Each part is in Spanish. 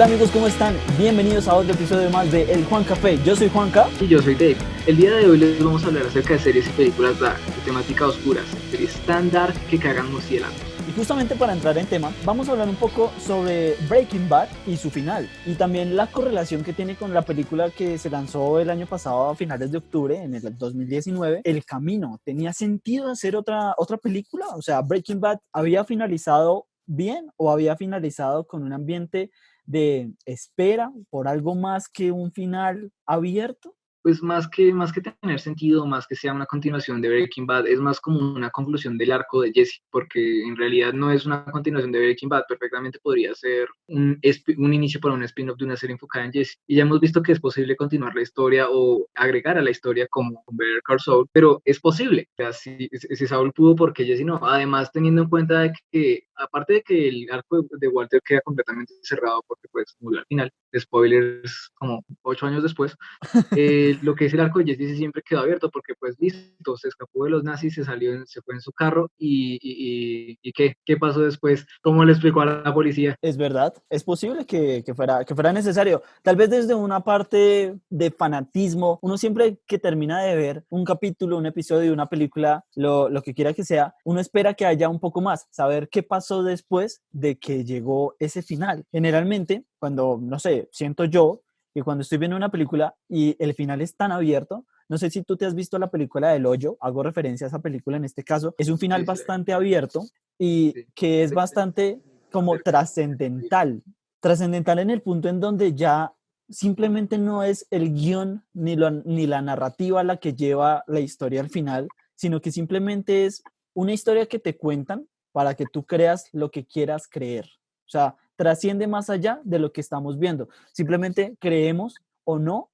Hola amigos, ¿cómo están? Bienvenidos a otro episodio más de El Juan Café. Yo soy Juanca. Y yo soy Dave. El día de hoy les vamos a hablar acerca de series y películas dark, de temática oscura, series tan dark que cagan murciélagos. Y justamente para entrar en tema, vamos a hablar un poco sobre Breaking Bad y su final. Y también la correlación que tiene con la película que se lanzó el año pasado a finales de octubre, en el 2019, El Camino. ¿Tenía sentido hacer otra película? O sea, ¿Breaking Bad había finalizado bien o había finalizado con un ambiente de espera por algo más que un final abierto? Pues más que tener sentido, más que sea una continuación de Breaking Bad, es más como una conclusión del arco de Jesse, porque en realidad no es una continuación de Breaking Bad, perfectamente podría ser un inicio para un spin-off de una serie enfocada en Jesse. Y ya hemos visto que es posible continuar la historia o agregar a la historia como con Better Call Saul, pero es posible. O sea, si Saul pudo, ¿por qué Jesse no? Además, teniendo en cuenta de que, aparte de que el arco de Walter queda completamente cerrado, porque pues murió al final, spoilers como 8 años después, lo que es el arco de Jesse siempre quedó abierto porque pues listo, se escapó de los nazis, se fue en su carro y ¿qué pasó después? ¿Cómo le explicó a la policía? Es verdad, es posible que fuera necesario. Tal vez desde una parte de fanatismo, uno siempre que termina de ver un capítulo, un episodio de una película, lo que quiera que sea, uno espera que haya un poco más, saber qué pasó después de que llegó ese final. Generalmente, cuando, no sé, siento yo que cuando estoy viendo una película y el final es tan abierto, no sé si tú te has visto la película del Hoyo, hago referencia a esa película en este caso, es un final Sí, bastante abierto y sí, que es bastante como trascendental en el punto en donde ya simplemente no es el guión ni la narrativa la que lleva la historia al final, sino que simplemente es una historia que te cuentan para que tú creas lo que quieras creer. O sea, trasciende más allá de lo que estamos viendo. Simplemente creemos o no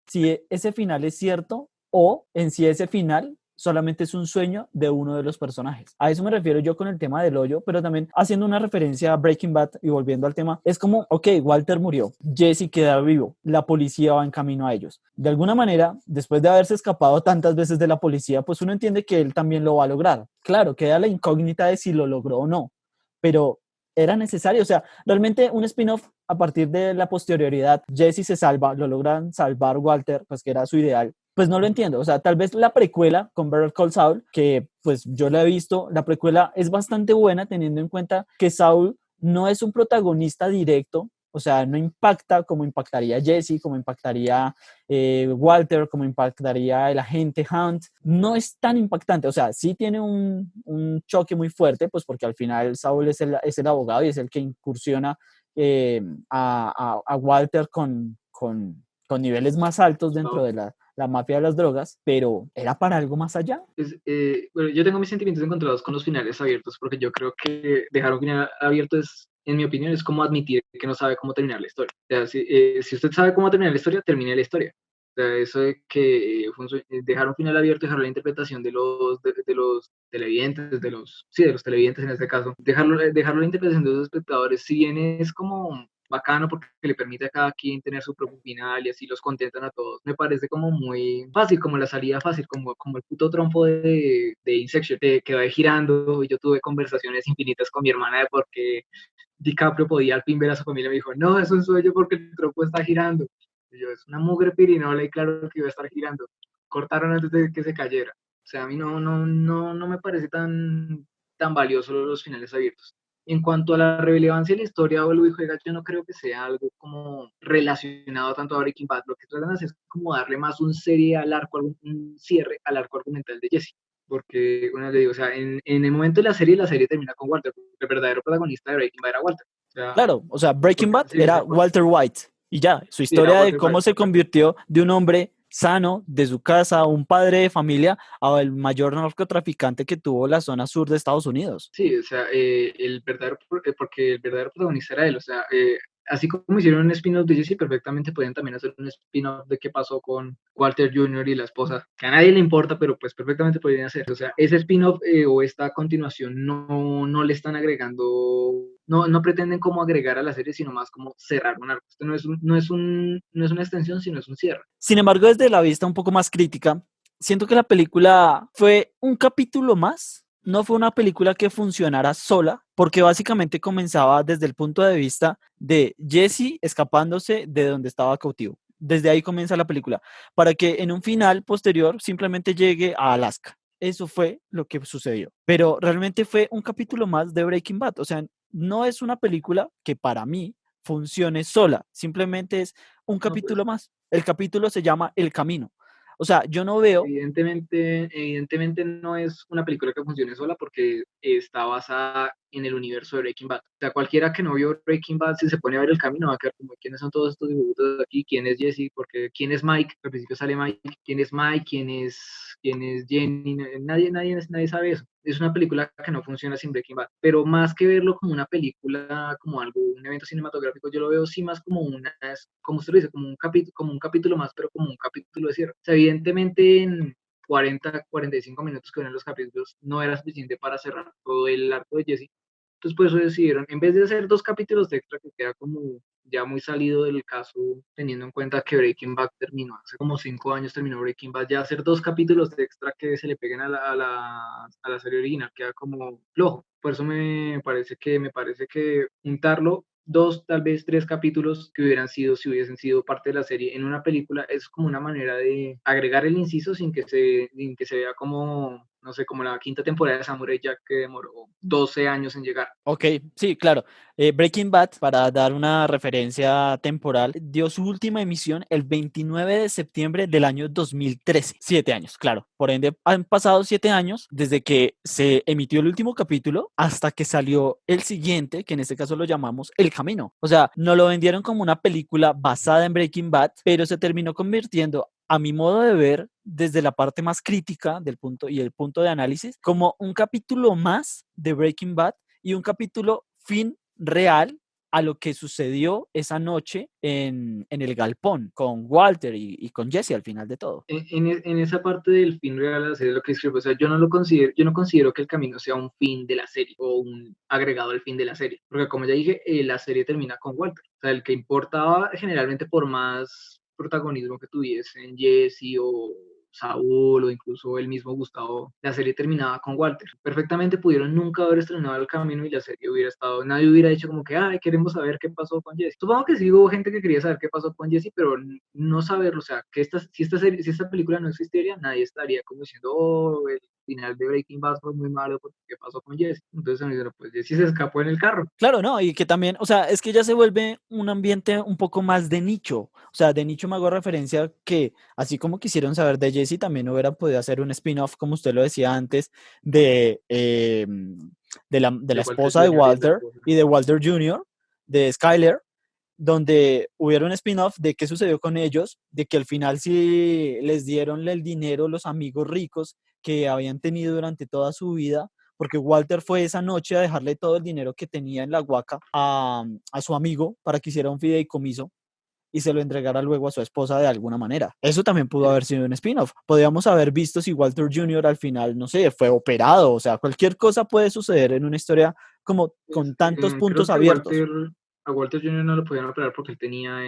si ese final es cierto o en si ese final solamente es un sueño de uno de los personajes. A eso me refiero yo con el tema del hoyo, pero también haciendo una referencia a Breaking Bad y volviendo al tema, es como, ok, Walter murió, Jesse queda vivo, la policía va en camino a ellos. De alguna manera, después de haberse escapado tantas veces de la policía, pues uno entiende que él también lo va a lograr. Claro, queda la incógnita de si lo logró o no, pero era necesario, o sea, realmente un spin-off a partir de la posterioridad, Jesse se salva, lo logran salvar Walter, pues que era su ideal, pues no lo entiendo, o sea, tal vez la precuela con Better Call Saul, que pues yo la he visto, la precuela es bastante buena teniendo en cuenta que Saul no es un protagonista directo, o sea, no impacta como impactaría Jesse, como impactaría Walter, como impactaría el agente Hunt, no es tan impactante, o sea, sí tiene un choque muy fuerte, pues porque al final Saul es el abogado y es el que incursiona a Walter con niveles más altos dentro de la mafia de las drogas, pero era para algo más allá. Bueno, yo tengo mis sentimientos encontrados con los finales abiertos porque yo creo que dejar un final abierto es, en mi opinión, es como admitir que no sabe cómo terminar la historia. O sea, si usted sabe cómo terminar la historia, termine la historia. O sea, eso de que dejar un final abierto, dejar la interpretación de los televidentes, de los televidentes en este caso, dejarlo a la interpretación de los espectadores, si bien es como bacano porque le permite a cada quien tener su propio final y así los contentan a todos. Me parece como muy fácil, como la salida fácil, como el puto trompo de Inception, que va girando. Y yo tuve conversaciones infinitas con mi hermana de por qué DiCaprio podía al fin ver a su familia. Me dijo, no, es un sueño porque el trompo está girando. Y yo, es una mugre pirinola y claro que iba a estar girando. Cortaron antes de que se cayera. O sea, a mí no me parece tan valioso los finales abiertos. En cuanto a la relevancia de la historia o el videojuego, yo no creo que sea algo como relacionado tanto a Breaking Bad. Lo que tratan de hacer es como darle más un serie al arco, un cierre al arco argumental de Jesse. Porque, bueno, le digo, o sea, en el momento de la serie termina con Walter, porque el verdadero protagonista de Breaking Bad era Walter. O sea, Claro, o sea, Breaking porque Bad sí, o era sea, Walter White y ya, su sí, era historia de Walter cómo White. se convirtió de un hombre sano de su casa, un padre de familia, a el mayor narcotraficante que tuvo la zona sur de Estados Unidos. Sí, o sea, porque el verdadero protagonista era él, o sea, así como hicieron un spin-off de Jesse, perfectamente podían también hacer un spin-off de qué pasó con Walter Jr. y la esposa, que a nadie le importa, pero pues perfectamente podrían hacer, o sea, ese spin-off o esta continuación no le están agregando, no pretenden como agregar a la serie, sino más como cerrar un arco. Esto no es una extensión, sino es un cierre. Sin embargo, desde la vista un poco más crítica, siento que la película fue un capítulo más no fue una película que funcionara sola, porque básicamente comenzaba desde el punto de vista de Jesse escapándose de donde estaba cautivo. Desde ahí comienza la película, para que en un final posterior simplemente llegue a Alaska. Eso fue lo que sucedió. Pero realmente fue un capítulo más de Breaking Bad. O sea, no es una película que para mí funcione sola, simplemente es un No, pues capítulo más. El capítulo se llama El Camino. O sea, yo no veo. evidentemente no es una película que funcione sola porque está basada en el universo de Breaking Bad. O sea, cualquiera que no vio Breaking Bad, si se pone a ver el camino, va a quedar como, ¿quiénes son todos estos dibujitos aquí? ¿Quién es Jesse? Porque ¿quién es Mike? Al principio sale Mike. ¿Quién es Mike? ¿Quién es Jenny? Nadie sabe eso. Es una película que no funciona sin Breaking Bad, pero más que verlo como una película, como algo, un evento cinematográfico, yo lo veo sí más como como usted lo dice, como un capítulo más, pero como un capítulo de cierre. O sea, evidentemente en 45 minutos que eran los capítulos no era suficiente para cerrar todo el arco de Jesse. Entonces, por eso decidieron, en vez de hacer dos capítulos de extra, que queda como ya muy salido del caso, teniendo en cuenta que Breaking Bad terminó hace como 5 años, terminó Breaking Bad, ya hacer dos capítulos de extra que se le peguen a la serie original queda como flojo. Por eso me parece que juntarlo dos, tal vez tres capítulos que hubieran sido, si hubiesen sido parte de la serie en una película, es como una manera de agregar el inciso sin que se vea como, no sé, como la quinta temporada de Samurai Jack que demoró 12 años en llegar. Ok, sí, claro. Breaking Bad, para dar una referencia temporal, dio su última emisión el 29 de septiembre del año 2013. 7 años, claro. Por ende, han pasado 7 años desde que se emitió el último capítulo hasta que salió el siguiente, que en este caso lo llamamos El Camino. O sea, no lo vendieron como una película basada en Breaking Bad, pero se terminó convirtiendo, a mi modo de ver, desde la parte más crítica del punto y el punto de análisis, como un capítulo más de Breaking Bad y un capítulo fin real a lo que sucedió esa noche en el galpón con Walter y con Jesse al final de todo. En esa parte del fin real de la serie, lo que escribo, o sea, yo no considero que el camino sea un fin de la serie o un agregado al fin de la serie, porque como ya dije, la serie termina con Walter, o sea, el que importaba generalmente por más protagonismo que tuviesen Jesse o Saúl o incluso el mismo Gustavo, la serie terminaba con Walter. Perfectamente pudieron nunca haber estrenado el camino y la serie hubiera estado, nadie hubiera dicho como que, ay, queremos saber qué pasó con Jesse. Supongo que sí hubo gente que quería saber qué pasó con Jesse, pero no saberlo, o sea, que si esta película no existiera, nadie estaría como diciendo, oh, el final de Breaking Bad fue muy malo porque qué pasó con Jesse. Entonces me dijeron, pues Jesse se escapó en el carro. Claro, ¿no? Y que también, o sea, es que ya se vuelve un ambiente un poco más de nicho. O sea, de nicho me hago referencia que, así como quisieron saber de Jesse, también hubieran podido hacer un spin-off, como usted lo decía antes, de la De Walter esposa de Jr. y la Walter esposa. y de Walter Jr., de Skyler, donde hubiera un spin-off de qué sucedió con ellos, de que al final sí les dieron el dinero los amigos ricos que habían tenido durante toda su vida, porque Walter fue esa noche a dejarle todo el dinero que tenía en la huaca a su amigo para que hiciera un fideicomiso y se lo entregara luego a su esposa de alguna manera. Eso también pudo haber sido un spin-off. Podríamos haber visto si Walter Jr. al final, no sé, fue operado, o sea, cualquier cosa puede suceder en una historia como con tantos Creo puntos que a abiertos. Walter Jr. no lo podían operar porque él tenía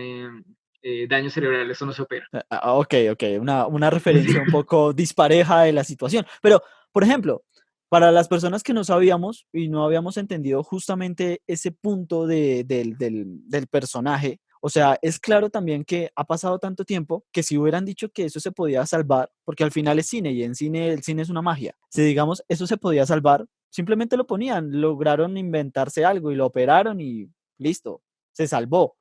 daño cerebral, eso no se opera. Ok, ok, una referencia un poco dispareja de la situación. Pero, por ejemplo, para las personas que no sabíamos y no habíamos entendido justamente ese punto del personaje, o sea, es claro también que ha pasado tanto tiempo que si hubieran dicho que eso se podía salvar, porque al final es cine y en cine el cine es una magia, si digamos eso se podía salvar, simplemente lo ponían, lograron inventarse algo y lo operaron y listo, se salvó,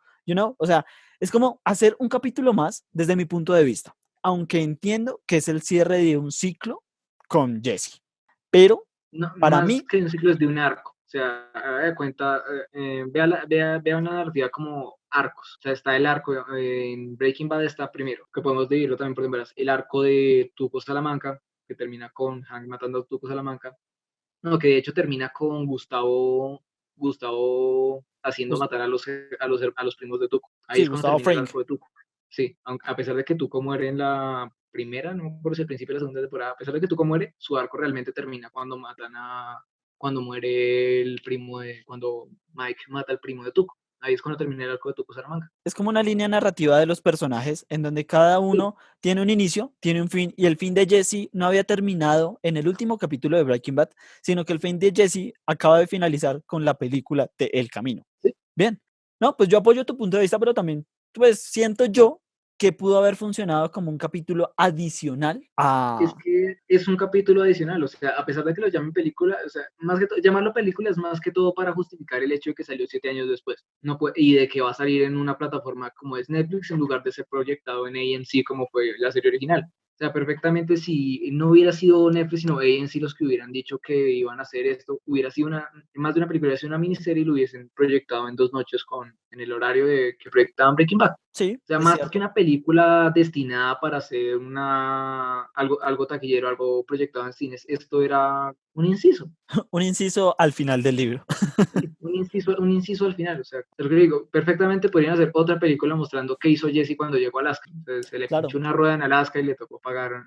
o sea, es como hacer un capítulo más desde mi punto de vista, aunque entiendo que es el cierre de un ciclo con Jesse. Pero No, para más mí, que un ciclo es de un arco. O sea, haga de cuenta, vea una narrativa como arcos. O sea, está el arco, en Breaking Bad está primero, que podemos dividirlo también por temporadas. El arco de Tuco Salamanca, que termina con Hank matando a Tuco Salamanca. No, que de hecho termina con Gustavo haciendo Gus- matar a los primos de Tuco. Ahí sí, es cuando Gustavo termina el Frank. arco de Tuco. Sí, a pesar de que Tuco muere en la primera, no me acuerdo si al principio de la segunda temporada, a pesar de que Tuco muere, su arco realmente termina cuando muere cuando Mike mata al primo de Tuco. Ahí es cuando termina el arco de Tuco Salamanca. Es como una línea narrativa de los personajes en donde cada uno tiene un inicio, tiene un fin, y el fin de Jesse no había terminado en el último capítulo de Breaking Bad, sino que el fin de Jesse acaba de finalizar con la película de El Camino. Sí. Bien, no, pues yo apoyo tu punto de vista, pero también, pues siento yo que pudo haber funcionado como un capítulo adicional Es a... que es un capítulo adicional, o sea, a pesar de que lo llamen película, o sea, más que llamarlo película es más que todo para justificar el hecho de que salió 7 años después, no puede, y de que va a salir en una plataforma como es Netflix en lugar de ser proyectado en AMC como fue la serie original. O sea, perfectamente si no hubiera sido Netflix, sino AMC los que hubieran dicho que iban a hacer esto, hubiera sido más de una película, hubiera sido una miniserie y lo hubiesen proyectado en 2 noches en el horario que proyectaban Breaking Bad. Sí, O sea, es más que cierto. una película destinada para hacer algo taquillero, algo proyectado en cines, esto era un inciso. Un inciso al final del libro. Sí, un inciso al final. O sea, es lo que digo, perfectamente podrían hacer otra película mostrando qué hizo Jesse cuando llegó a Alaska. Entonces, se le Claro. pinchó una rueda en Alaska y le tocó pagar.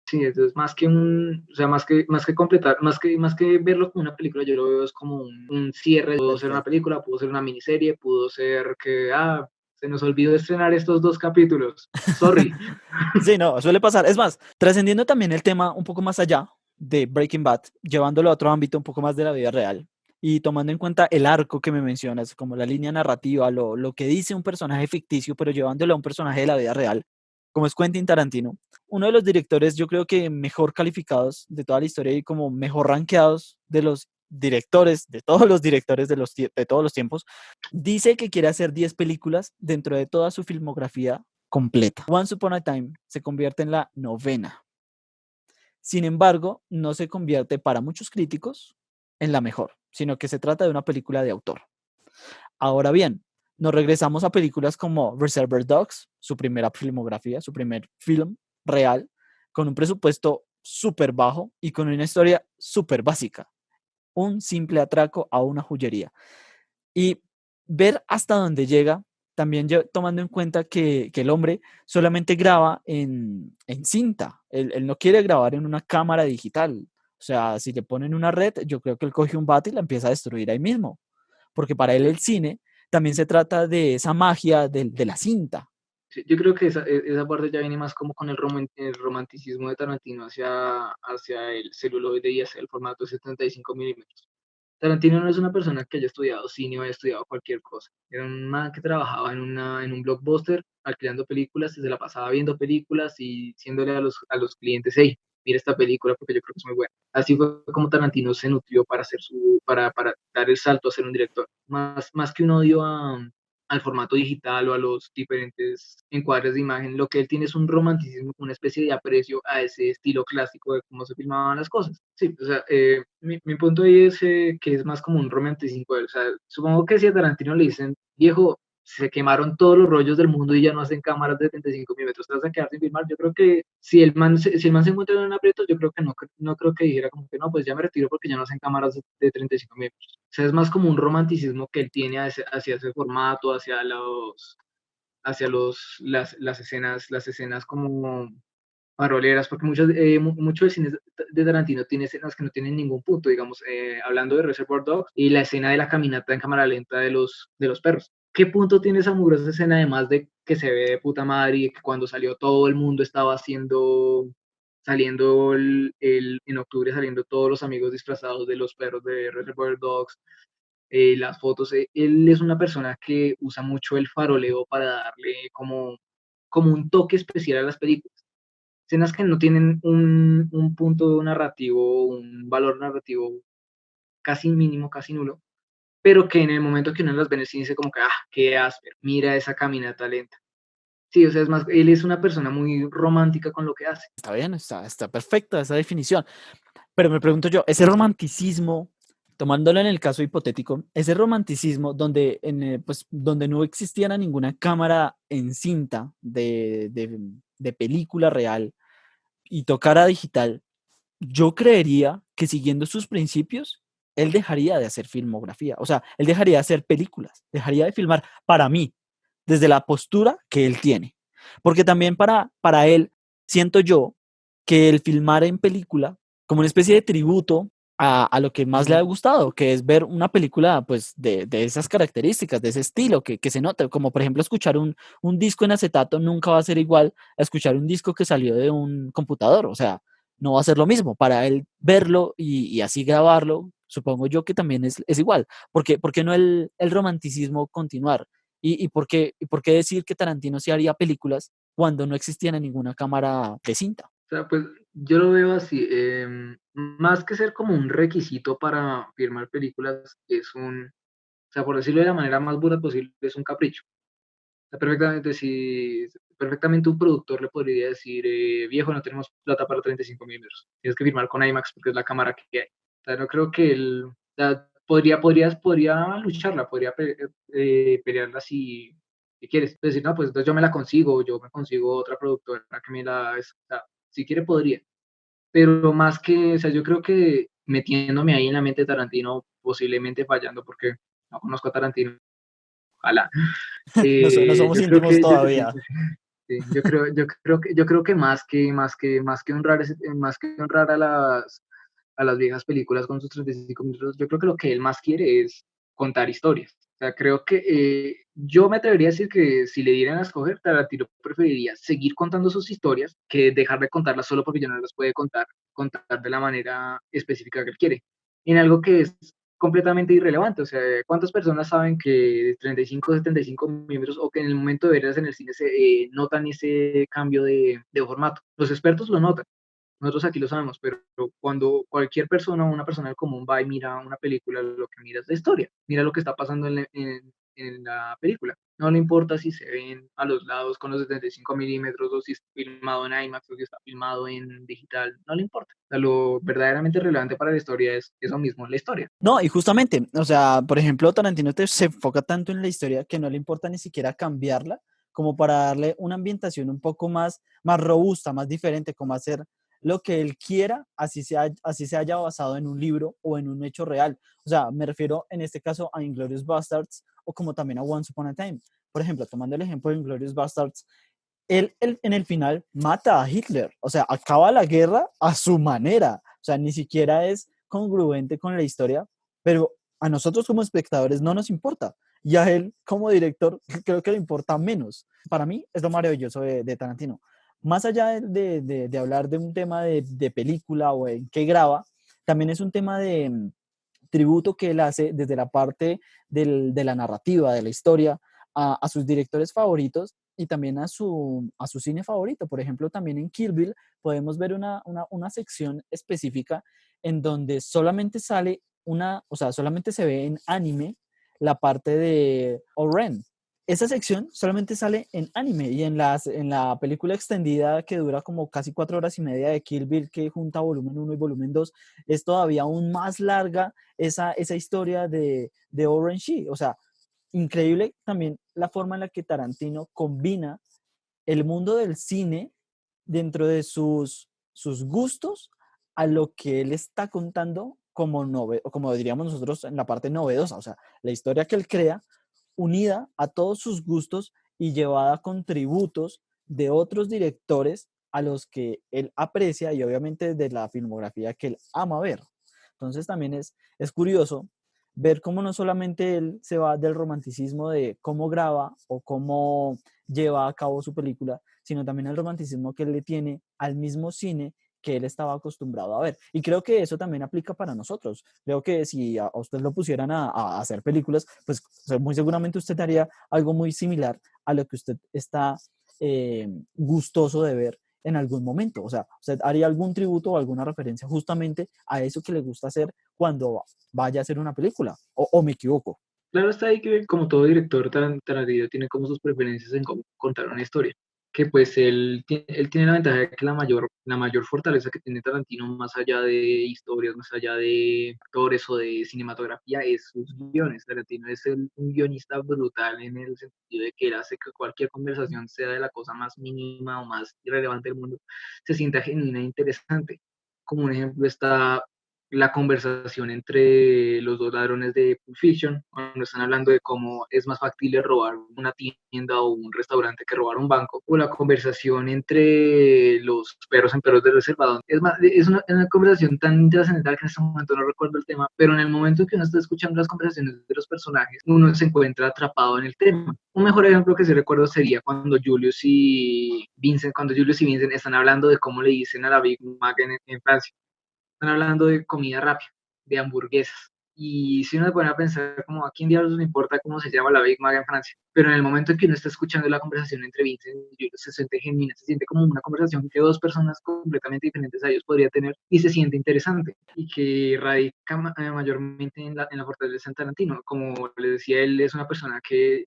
Sí, entonces o sea, más que completar, más que verlo como una película, yo lo veo es como un cierre. Pudo ser una Perfecto. película, pudo ser una miniserie, pudo ser que, se nos olvidó estrenar estos 2 capítulos. Sorry. Sí, no, suele pasar. Es más, trascendiendo también el tema un poco más allá de Breaking Bad, llevándolo a otro ámbito un poco más de la vida real y tomando en cuenta el arco que me mencionas, como la línea narrativa, lo que dice un personaje ficticio, pero llevándolo a un personaje de la vida real, como es Quentin Tarantino, uno de los directores yo creo que mejor calificados de toda la historia y como mejor rankeados de los directores, de todos los directores de todos los tiempos, dice que quiere hacer 10 películas dentro de toda su filmografía completa. Once Upon a Time se convierte en la novena. Sin embargo, no se convierte para muchos críticos en la mejor, sino que se trata de una película de autor. Ahora bien, nos regresamos a películas como Reservoir Dogs, su primera filmografía, su primer film real, con un presupuesto súper bajo y con una historia súper básica. Un simple atraco a una joyería. Y ver hasta dónde llega, también tomando en cuenta que el hombre solamente graba en cinta, él no quiere grabar en una cámara digital. O sea, si le ponen una red, yo creo que él coge un bate y la empieza a destruir ahí mismo, porque para él el cine también se trata de esa magia de la cinta. Sí, yo creo que esa parte ya viene más como con el romanticismo de Tarantino hacia el celuloide y hacia el formato de 75 milímetros. Tarantino no es una persona que haya estudiado cine o haya estudiado cualquier cosa. Era un man que trabajaba en un blockbuster, alquilando películas, y se la pasaba viendo películas y diciéndole a los clientes, hey, mira esta película porque yo creo que es muy buena. Así fue como Tarantino se nutrió para dar el salto a ser un director. Más que un odio al formato digital o a los diferentes encuadres de imagen, lo que él tiene es un romanticismo, una especie de aprecio a ese estilo clásico de cómo se filmaban las cosas. Sí, o sea, mi punto ahí es que es más como un romanticismo. O sea, supongo que si a Tarantino le dicen, viejo, se quemaron todos los rollos del mundo y ya no hacen cámaras de 35 milímetros, te vas a quedar sin filmar. Yo creo que si el man se encuentra en un aprieto, yo creo que no creo que dijera como que no, pues ya me retiro porque ya no hacen cámaras de 35 milímetros. O sea, es más como un romanticismo que él tiene hacia ese formato, hacia las escenas como paroleras, porque mucho del cine de Tarantino tiene escenas que no tienen ningún punto, digamos, hablando de Reservoir Dogs y la escena de la caminata en cámara lenta de los perros. ¿Qué punto tiene esa mugrosa escena, además de que se ve de puta madre y que cuando salió todo el mundo estaba saliendo en octubre, saliendo todos los amigos disfrazados de los perros de Reservoir Dogs, las fotos? Él es una persona que usa mucho el faroleo para darle como un toque especial a las películas. Escenas que no tienen un punto narrativo, un valor narrativo casi mínimo, casi nulo, pero que en el momento que uno las ve en el cine dice como que, qué áspero, mira esa caminata lenta. Sí, o sea, es más, él es una persona muy romántica con lo que hace. Está bien, está perfecta esa definición. Pero me pregunto yo, ese romanticismo, tomándolo en el caso hipotético, ese romanticismo pues, donde no existiera ninguna cámara en cinta de película real y tocara digital, yo creería que siguiendo sus principios, él dejaría de hacer filmografía. O sea, él dejaría de hacer películas, dejaría de filmar para mí, desde la postura que él tiene. Porque también para él, siento yo que el filmar en película, como una especie de tributo a lo que más le ha gustado, que es ver una película pues de esas características, de ese estilo, que se nota, como por ejemplo escuchar un disco en acetato nunca va a ser igual a escuchar un disco que salió de un computador, o sea, no va a ser lo mismo, para él verlo y así grabarlo, supongo yo que también es igual, ¿por qué no el romanticismo continuar? Y por qué decir que Tarantino sí haría películas cuando no existiera ninguna cámara de cinta? O sea, pues yo lo veo así, más que ser como un requisito para firmar películas, o sea, por decirlo de la manera más burda posible, es un capricho. O sea, perfectamente, si, perfectamente un productor le podría decir, viejo, no tenemos plata para 35 milímetros, tienes que firmar con IMAX porque es la cámara que hay. O sea, no creo que él, o sea, podría lucharla, podría pelearla si quieres. Es decir, no, pues entonces yo me la consigo, yo me consigo otra productora que me o sea, si quiere podría. Pero más que, o sea, yo creo que metiéndome ahí en la mente de Tarantino, posiblemente fallando porque no conozco a Tarantino, ojalá. No somos Yo creo íntimos que todavía. sí, yo creo que más que honrar más que honrar a las viejas películas con sus 35 minutos, yo creo que lo que él más quiere es contar historias. O sea, creo que yo me atrevería a decir que si le dieran a escoger, Tarantino preferiría seguir contando sus historias que dejar de contarlas solo porque ya no las puede contar de la manera específica que él quiere. En algo que es completamente irrelevante. O sea, ¿cuántas personas saben que 35 75 milímetros o que en el momento de verlas en el cine se notan ese cambio de formato? Los expertos lo notan, nosotros aquí lo sabemos, pero cuando cualquier persona, una persona común va y mira una película, lo que mira es la historia, mira lo que está pasando en la película. No le importa si se ven a los lados con los 75 milímetros o si está filmado en IMAX o si está filmado en digital, no le importa. O sea, lo verdaderamente relevante para la historia es eso mismo, la historia. No, y justamente, o sea, por ejemplo, Tarantino se enfoca tanto en la historia que no le importa ni siquiera cambiarla, como para darle una ambientación un poco más robusta, más diferente, como hacer lo que él quiera, así se haya basado en un libro o en un hecho real. O sea, me refiero en este caso a Inglourious Basterds o como también a Once Upon a Time. Por ejemplo, tomando el ejemplo de Inglourious Basterds, él en el final mata a Hitler, o sea, acaba la guerra a su manera, o sea, ni siquiera es congruente con la historia, pero a nosotros como espectadores no nos importa, y a él como director creo que le importa menos. Para mí es lo maravilloso de Tarantino. Más allá de hablar de un tema de película o en qué graba, también es un tema de tributo que él hace desde la parte de la narrativa, de la historia, a sus directores favoritos y también a su cine favorito. Por ejemplo, también en Kill Bill podemos ver una sección específica en donde solamente sale o sea, solamente se ve en anime la parte de Oren. Esa sección solamente sale en anime y en la película extendida que dura como casi 4 horas y media de Kill Bill, que junta volumen uno y volumen 2 es todavía aún más larga esa historia de Orange She. O sea, increíble también la forma en la que Tarantino combina el mundo del cine dentro de sus gustos a lo que él está contando como diríamos nosotros en la parte novedosa, o sea, la historia que él crea unida a todos sus gustos y llevada con tributos de otros directores a los que él aprecia y obviamente de la filmografía que él ama ver. Entonces también es curioso ver cómo no solamente él se va del romanticismo de cómo graba o cómo lleva a cabo su película, sino también el romanticismo que él le tiene al mismo cine que él estaba acostumbrado a ver. Y creo que eso también aplica para nosotros. Creo que si a usted lo pusieran a hacer películas, pues muy seguramente usted haría algo muy similar a lo que usted está gustoso de ver en algún momento. O sea, usted haría algún tributo o alguna referencia justamente a eso que le gusta hacer cuando vaya a hacer una película. O me equivoco. Claro está ahí que como todo director Tarantino tiene como sus preferencias en cómo contar una historia, que pues él tiene la ventaja de que la mayor fortaleza que tiene Tarantino más allá de historias, más allá de actores o de cinematografía es sus guiones. Tarantino es un guionista brutal en el sentido de que él hace que cualquier conversación, sea de la cosa más mínima o más irrelevante del mundo, se sienta genuina e interesante. Como un ejemplo está la conversación entre los dos ladrones de Pulp Fiction, cuando están hablando de cómo es más factible robar una tienda o un restaurante que robar un banco, o la conversación entre los perros en Perros de Reserva. Es más, es una conversación tan trascendental que en este momento no recuerdo el tema, pero en el momento en que uno está escuchando las conversaciones de los personajes, uno se encuentra atrapado en el tema. Un mejor ejemplo que sí recuerdo sería cuando Julius y Vincent están hablando de cómo le dicen a la Big Mac en Francia. Están hablando de comida rápida, de hamburguesas. Y si uno se pone a pensar como a quién diablos le importa cómo se llama la Big Mac en Francia, pero en el momento en que uno está escuchando la conversación entre Vincent y Julius, se siente genuina, se siente como una conversación que dos personas completamente diferentes a ellos podría tener y se siente interesante y que radica mayormente en la fortaleza de Tarantino. Como les decía, él es una persona que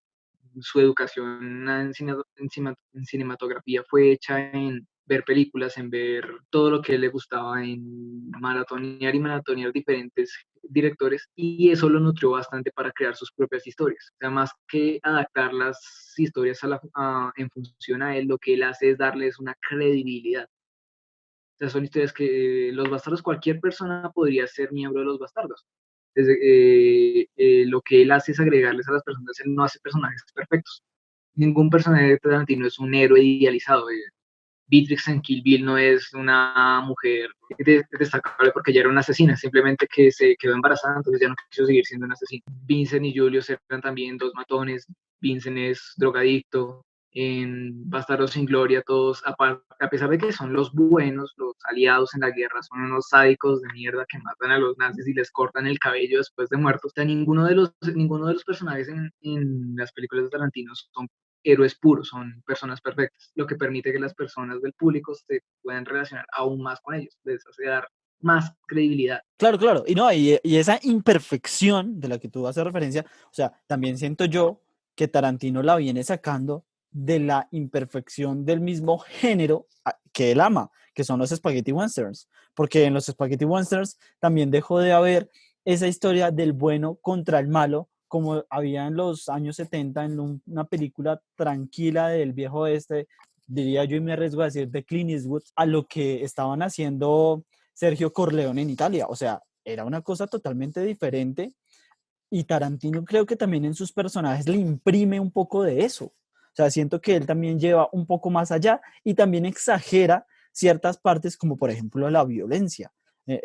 su educación en cinematografía fue hecha en ver películas, en ver todo lo que le gustaba, en maratonear y maratonear diferentes directores, y eso lo nutrió bastante para crear sus propias historias. O sea, más que adaptar las historias en función a él, lo que él hace es darles una credibilidad. O sea, son historias que los bastardos, cualquier persona podría ser miembro de los bastardos. Lo que él hace es agregarles a las personas, él no hace personajes perfectos. Ningún personaje de Tarantino es un héroe idealizado. Beatrix en Kill Bill no es una mujer destacable porque ella era una asesina, simplemente que se quedó embarazada, entonces ya no quiso seguir siendo una asesina. Vincent y Julius eran también dos matones, Vincent es drogadicto, en Bastardos sin Gloria todos, a pesar de que son los buenos, los aliados en la guerra, son unos sádicos de mierda que matan a los nazis y les cortan el cabello después de muertos. O sea, ninguno de los personajes en las películas de Tarantino son héroes puros, son personas perfectas, lo que permite que las personas del público se puedan relacionar aún más con ellos, les hace dar más credibilidad. Claro, claro. Y no, y esa imperfección de la que tú haces referencia, o sea, también siento yo que Tarantino la viene sacando de la imperfección del mismo género que él ama, que son los spaghetti westerns. Porque en los spaghetti westerns también dejó de haber esa historia del bueno contra el malo, como había en los años 70 en una película tranquila del viejo oeste, diría yo y me arriesgo a decir de Clint Eastwood, a lo que estaban haciendo Sergio Corleone en Italia. O sea, era una cosa totalmente diferente y Tarantino creo que también en sus personajes le imprime un poco de eso. O sea, siento que él también lleva un poco más allá y también exagera ciertas partes como por ejemplo la violencia.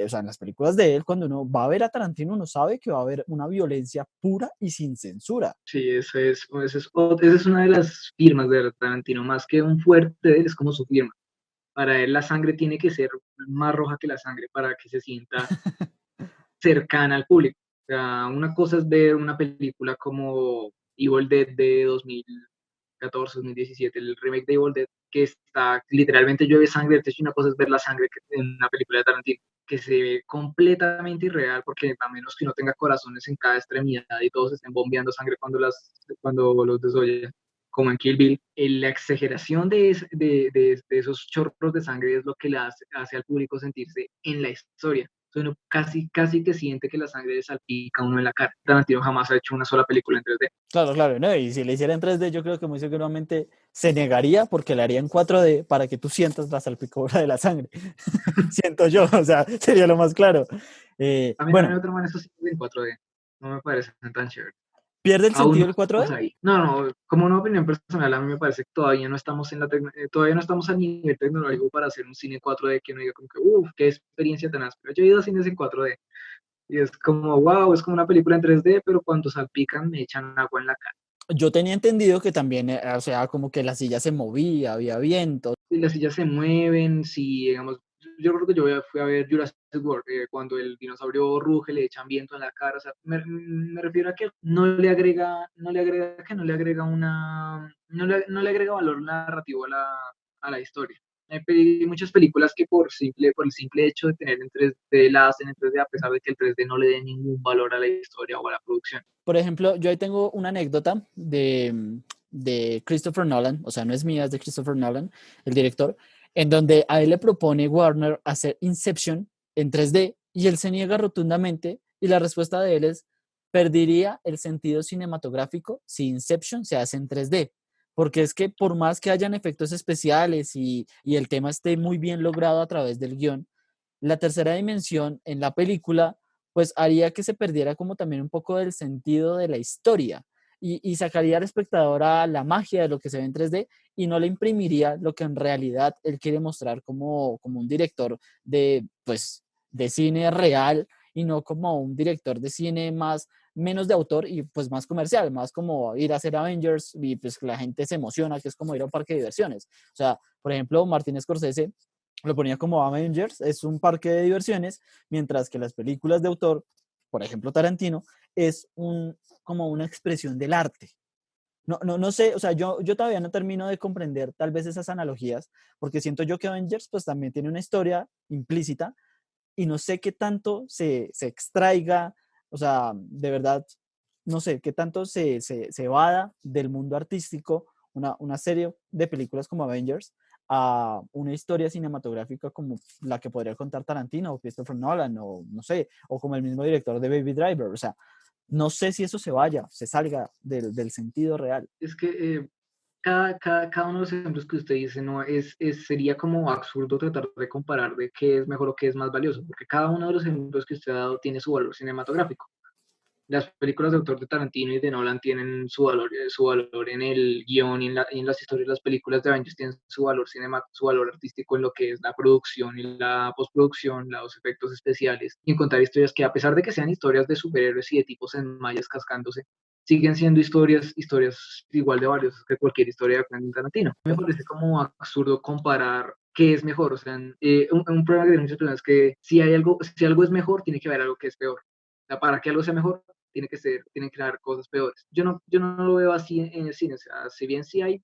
O sea, en las películas de él, cuando uno va a ver a Tarantino, uno sabe que va a haber una violencia pura y sin censura. Sí, esa es una de las firmas de Tarantino, más que un fuerte de él, es como su firma. Para él la sangre tiene que ser más roja que la sangre para que se sienta cercana al público. O sea, una cosa es ver una película como Evil Dead de 2014, 2017, el remake de Evil Dead, que está literalmente llueve sangre del techo, y una cosa es ver la sangre en una película de Tarantino, que se ve completamente irreal, porque a menos que no tenga corazones en cada extremidad y todos estén bombeando sangre cuando los desoye, como en Kill Bill, la exageración de esos chorros de sangre es lo que le hace al público sentirse en la historia. Uno casi que siente que la sangre le salpica a uno en la cara. Tarantino jamás ha hecho una sola película en 3D. Claro, claro, ¿no? Y si le hiciera en 3D, yo creo que muy seguramente se negaría porque le haría en 4D para que tú sientas la salpicadura de la sangre. Siento yo, o sea, sería lo más claro. A mí Bueno, me otro man esos en 4D. No me parecen tan chévere. ¿pierde el Aún sentido no el 4D? estamos ahí. No, como una opinión personal, a mí me parece que todavía no estamos todavía no estamos al nivel tecnológico para hacer un cine 4D que uno diga como que, uff, qué experiencia tan áspera. Yo he ido a cines en 4D y es como, wow, es como una película en 3D, pero cuando salpican me echan agua en la cara. Yo tenía entendido que también, o sea, como que la silla se movía, había viento. Si las sillas se mueven, si, digamos, yo creo que fui a ver Jurassic World, cuando el dinosaurio ruge, le echan viento en la cara, o sea, me refiero a que no le agrega no le agrega valor narrativo a la historia. Hay muchas películas que por el simple hecho de tener en 3D la hacen en 3D a pesar de que el 3D no le dé ningún valor a la historia o a la producción. Por ejemplo, yo ahí tengo una anécdota de Christopher Nolan, o sea, no es mía, es de Christopher Nolan, el director, en donde a él le propone Warner hacer Inception en 3D y él se niega rotundamente y la respuesta de él es, perdería el sentido cinematográfico si Inception se hace en 3D, porque es que por más que hayan efectos especiales y el tema esté muy bien logrado a través del guión, la tercera dimensión en la película, pues haría que se perdiera como también un poco del sentido de la historia y sacaría al espectador a la magia de lo que se ve en 3D y no le imprimiría lo que en realidad él quiere mostrar como un director de, pues, de cine real y no como un director de cine más menos de autor y pues más comercial, más como ir a hacer Avengers y pues la gente se emociona, que es como ir a un parque de diversiones. O sea, por ejemplo, Martin Scorsese lo ponía como Avengers, es un parque de diversiones, mientras que las películas de autor, por ejemplo Tarantino, es como una expresión del arte. No sé, o sea, yo todavía no termino de comprender tal vez esas analogías, porque siento yo que Avengers pues también tiene una historia implícita y no sé qué tanto se extraiga, o sea, de verdad, no sé qué tanto se evada del mundo artístico una serie de películas como Avengers a una historia cinematográfica como la que podría contar Tarantino o Christopher Nolan o no sé, o como el mismo director de Baby Driver, o sea, no sé si eso se salga del sentido real. Es que cada uno de los ejemplos que usted dice, no sería como absurdo tratar de comparar de qué es mejor o qué es más valioso, porque cada uno de los ejemplos que usted ha dado tiene su valor cinematográfico. Las películas de autor de Tarantino y de Nolan tienen su valor en el guión y en las historias. Las películas de Avengers tienen su valor artístico en lo que es la producción y la postproducción, los efectos especiales, y en contar historias que, a pesar de que sean historias de superhéroes y de tipos en mallas cascándose, siguen siendo historias igual de valiosas que cualquier historia de Quentin Tarantino. Me parece como absurdo comparar qué es mejor. O sea, un problema que tienen muchas personas es que si algo es mejor, tiene que haber algo que es peor. O sea, para que algo sea mejor, tienen que haber cosas peores. Yo no lo veo así en el cine. O sea, si bien sí hay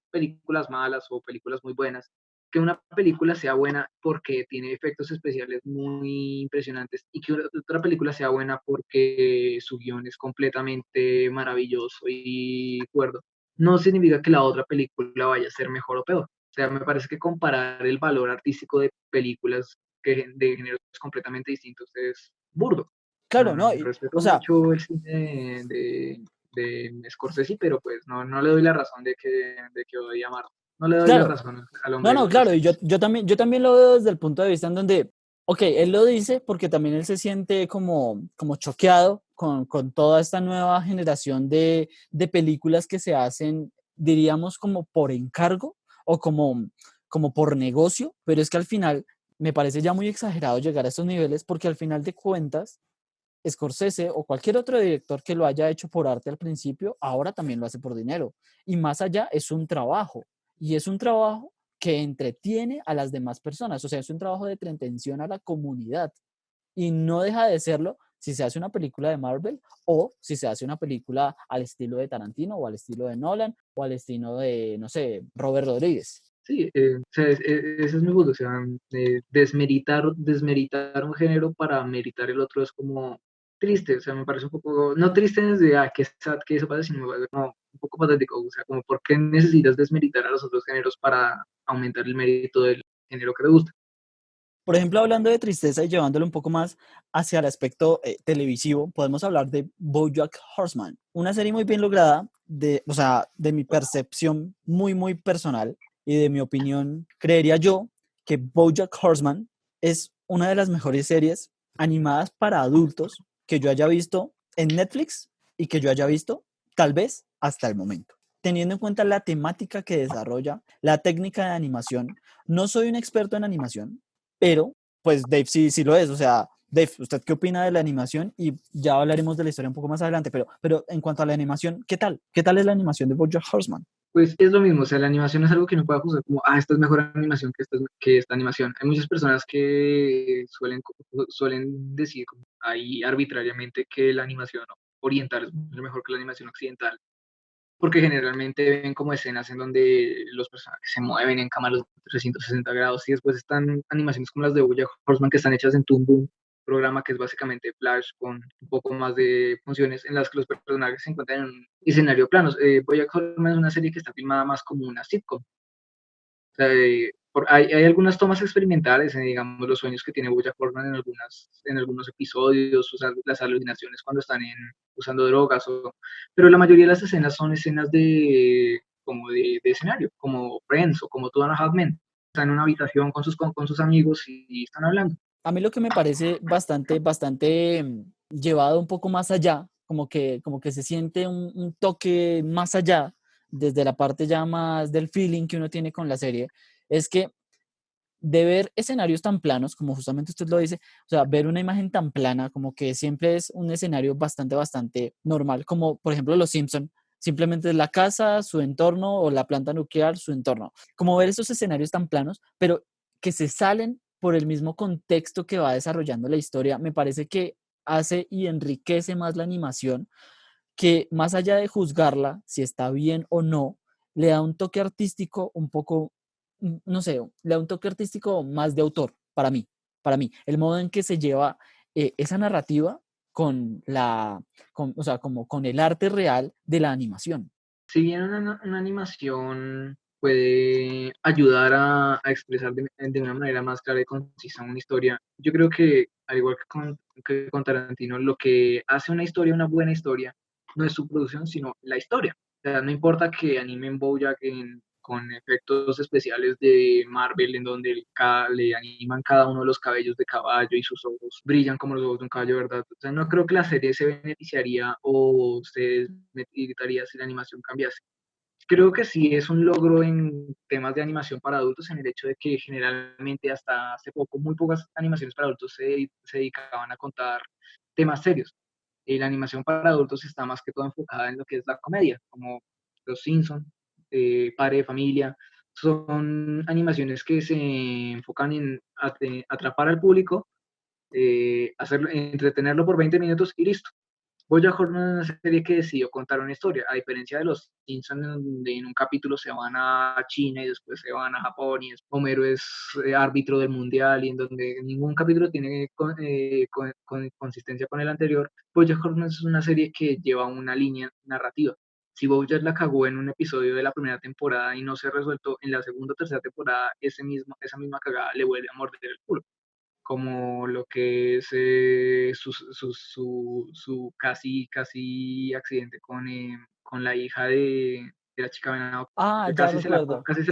películas malas o películas muy buenas, que una película sea buena porque tiene efectos especiales muy impresionantes y que otra película sea buena porque su guión es completamente maravilloso y cuerdo, no significa que la otra película vaya a ser mejor o peor. O sea, me parece que comparar el valor artístico de películas de géneros completamente distintos es burdo. Claro, ¿no? Respeto O sea, mucho el cine de Scorsese, pero pues no le doy la razón de que odia a Marvel. No le doy la claro, razón al hombre no, de no, los claro, y brasileños. yo también lo veo desde el punto de vista en donde, ok, él lo dice porque también él se siente como choqueado con toda esta nueva generación de películas que se hacen, diríamos, como por encargo o como por negocio, pero es que al final me parece ya muy exagerado llegar a estos niveles porque al final de cuentas, Scorsese o cualquier otro director que lo haya hecho por arte al principio, ahora también lo hace por dinero. Y más allá es un trabajo. Y es un trabajo que entretiene a las demás personas. O sea, es un trabajo de entretención a la comunidad. Y no deja de serlo si se hace una película de Marvel o si se hace una película al estilo de Tarantino o al estilo de Nolan o al estilo de, no sé, Robert Rodríguez. Sí, o sea, ese es mi punto. O sea, desmeritar un género para meritar el otro es como triste. O sea, me parece un poco, no triste desde que sad que eso pasa, sino me parece como un poco patético. O sea, como por qué necesitas desmeritar a los otros géneros para aumentar el mérito del género que te gusta. Por ejemplo, hablando de tristeza y llevándolo un poco más hacia el aspecto televisivo, podemos hablar de BoJack Horseman, una serie muy bien lograda, o sea, de mi percepción muy, muy personal y de mi opinión, creería yo que BoJack Horseman es una de las mejores series animadas para adultos que yo haya visto en Netflix y que yo haya visto tal vez hasta el momento. Teniendo en cuenta la temática que desarrolla, la técnica de animación, no soy un experto en animación, pero, pues Dave sí lo es. O sea, Dave, ¿usted qué opina de la animación? Y ya hablaremos de la historia un poco más adelante, pero en cuanto a la animación, ¿qué tal? ¿Qué tal es la animación de BoJack Horseman? Pues es lo mismo. O sea, la animación es algo que no puede juzgar como, esta es mejor animación que esta animación. Hay muchas personas que suelen decir como ahí arbitrariamente que la animación oriental es mucho mejor que la animación occidental, porque generalmente ven como escenas en donde los personajes se mueven en cámaras de 360 grados y después están animaciones como las de BoJack Horseman que están hechas en Toon Boom, programa que es básicamente Flash con un poco más de funciones en las que los personajes se encuentran en un escenario plano. BoJack Horseman es una serie que está filmada más como una sitcom. O sea, hay algunas tomas experimentales, digamos, los sueños que tiene BoJack Horseman en algunos episodios, o sea, las alucinaciones cuando están usando drogas, pero la mayoría de las escenas son escenas como de escenario, como Friends o como Two and a Half Men. Están en una habitación con sus amigos y están hablando. a mí lo que me parece bastante llevado un poco más allá, como que se siente un toque más allá, desde la parte ya más del feeling que uno tiene con la serie, es que de ver escenarios tan planos, como justamente usted lo dice, o sea, ver una imagen tan plana, como que siempre es un escenario bastante normal, como por ejemplo Los Simpson, simplemente es la casa, su entorno, o la planta nuclear, su entorno. Como ver esos escenarios tan planos, pero que se salen por el mismo contexto que va desarrollando la historia, me parece que hace y enriquece más la animación, que más allá de juzgarla, si está bien o no, le da un toque artístico un poco, no sé, le da un toque artístico más de autor, para mí, el modo en que se lleva esa narrativa con o sea, como con el arte real de la animación. Si bien una animación puede ayudar a expresar de una manera más clara y concisa una historia, yo creo que, al igual que con Tarantino, lo que hace una historia una buena historia no es su producción, sino la historia. O sea, no importa que animen BoJack con efectos especiales de Marvel, en donde le animan cada uno de los cabellos de caballo y sus ojos brillan como los ojos de un caballo, ¿verdad? O sea, no creo que la serie se beneficiaría o se irritaría si la animación cambiase. Creo que sí es un logro en temas de animación para adultos, en el hecho de que generalmente hasta hace poco muy pocas animaciones para adultos se dedicaban a contar temas serios. La animación para adultos está más que todo enfocada en lo que es la comedia, como Los Simpsons, Padre de Familia. Son animaciones que se enfocan en atrapar al público, entretenerlo por 20 minutos y listo. BoJack Horseman es una serie que decidió contar una historia, a diferencia de los Simpsons, donde en un capítulo se van a China y después se van a Japón y Homero es árbitro del mundial y en donde ningún capítulo tiene consistencia con el anterior. BoJack Horseman es una serie que lleva una línea narrativa. Si BoJack la cagó en un episodio de la primera temporada y no se ha resuelto en la segunda o tercera temporada, esa misma cagada le vuelve a morder el culo, como lo que es su casi accidente con la hija de la chica venado, Ah, que ya recuerdo. Sí, sí, sí. casi se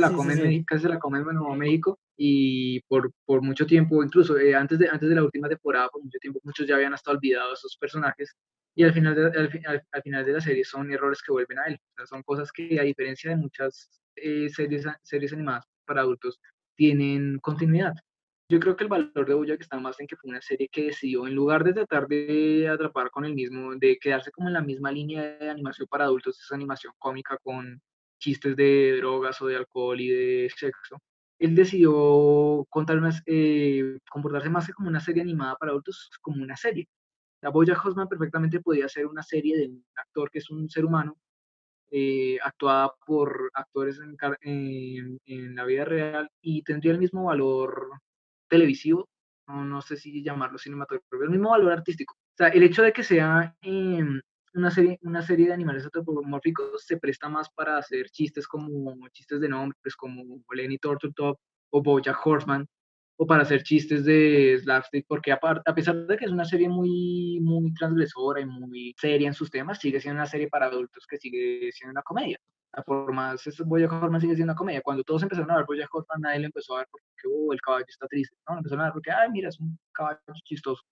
la come en Nuevo México, y por mucho tiempo, incluso antes de la última temporada, por mucho tiempo, muchos ya habían hasta olvidado a esos personajes, y al final de la serie son errores que vuelven a él. O sea, son cosas que, a diferencia de muchas series animadas para adultos, tienen continuidad. Yo creo que el valor de BoJack está más en que fue una serie que decidió, en lugar de tratar de atrapar con el mismo, de quedarse como en la misma línea de animación para adultos, esa animación cómica con chistes de drogas o de alcohol y de sexo, él decidió comportarse más que como una serie animada para adultos, como una serie. La BoJack Horseman perfectamente podía ser una serie de un actor que es un ser humano, actuada por actores en la vida real, y tendría el mismo valor televisivo, no sé si llamarlo cinematográfico, el mismo valor artístico. O sea, el hecho de que sea una serie de animales antropomórficos se presta más para hacer chistes como chistes de nombres como Lenny Turtletop o BoJack Horseman, o para hacer chistes de slapstick, porque a pesar de que es una serie muy transgresora y muy seria en sus temas, sigue siendo una serie para adultos que sigue siendo una comedia. Por más, BoJack Horseman sigue siendo una comedia. Cuando todos empezaron a ver BoJack Horseman, nadie le empezó a ver porque el caballo está triste, ¿no? Empezaron a ver porque, ay, mira, es un caballo chistoso.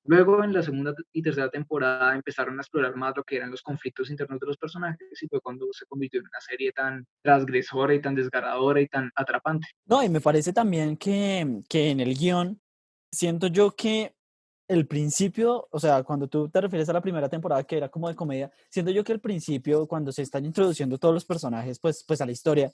Luego, en la segunda y tercera temporada, empezaron a explorar más lo que eran los conflictos internos de los personajes, y fue cuando se convirtió en una serie tan transgresora y tan desgarradora y tan atrapante. No, y me parece también que en el guión, siento yo que el principio, o sea, cuando tú te refieres a la primera temporada que era como de comedia, siento yo que el principio, cuando se están introduciendo todos los personajes, pues a la historia,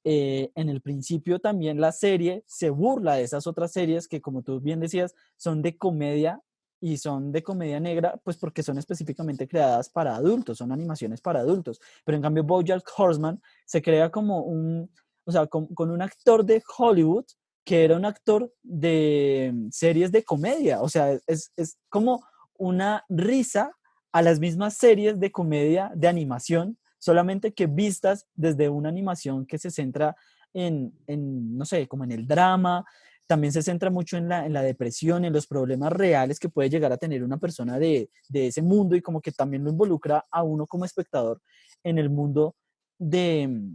en el principio también la serie se burla de esas otras series que, como tú bien decías, son de comedia y son de comedia negra, pues porque son específicamente creadas para adultos, son animaciones para adultos. Pero en cambio, BoJack Horseman se crea como o sea, con un actor de Hollywood que era un actor de series de comedia. O sea, es como una risa a las mismas series de comedia de animación, solamente que vistas desde una animación que se centra no sé, como en el drama. También se centra mucho en la depresión, en los problemas reales que puede llegar a tener una persona de ese mundo, y como que también lo involucra a uno como espectador en el mundo de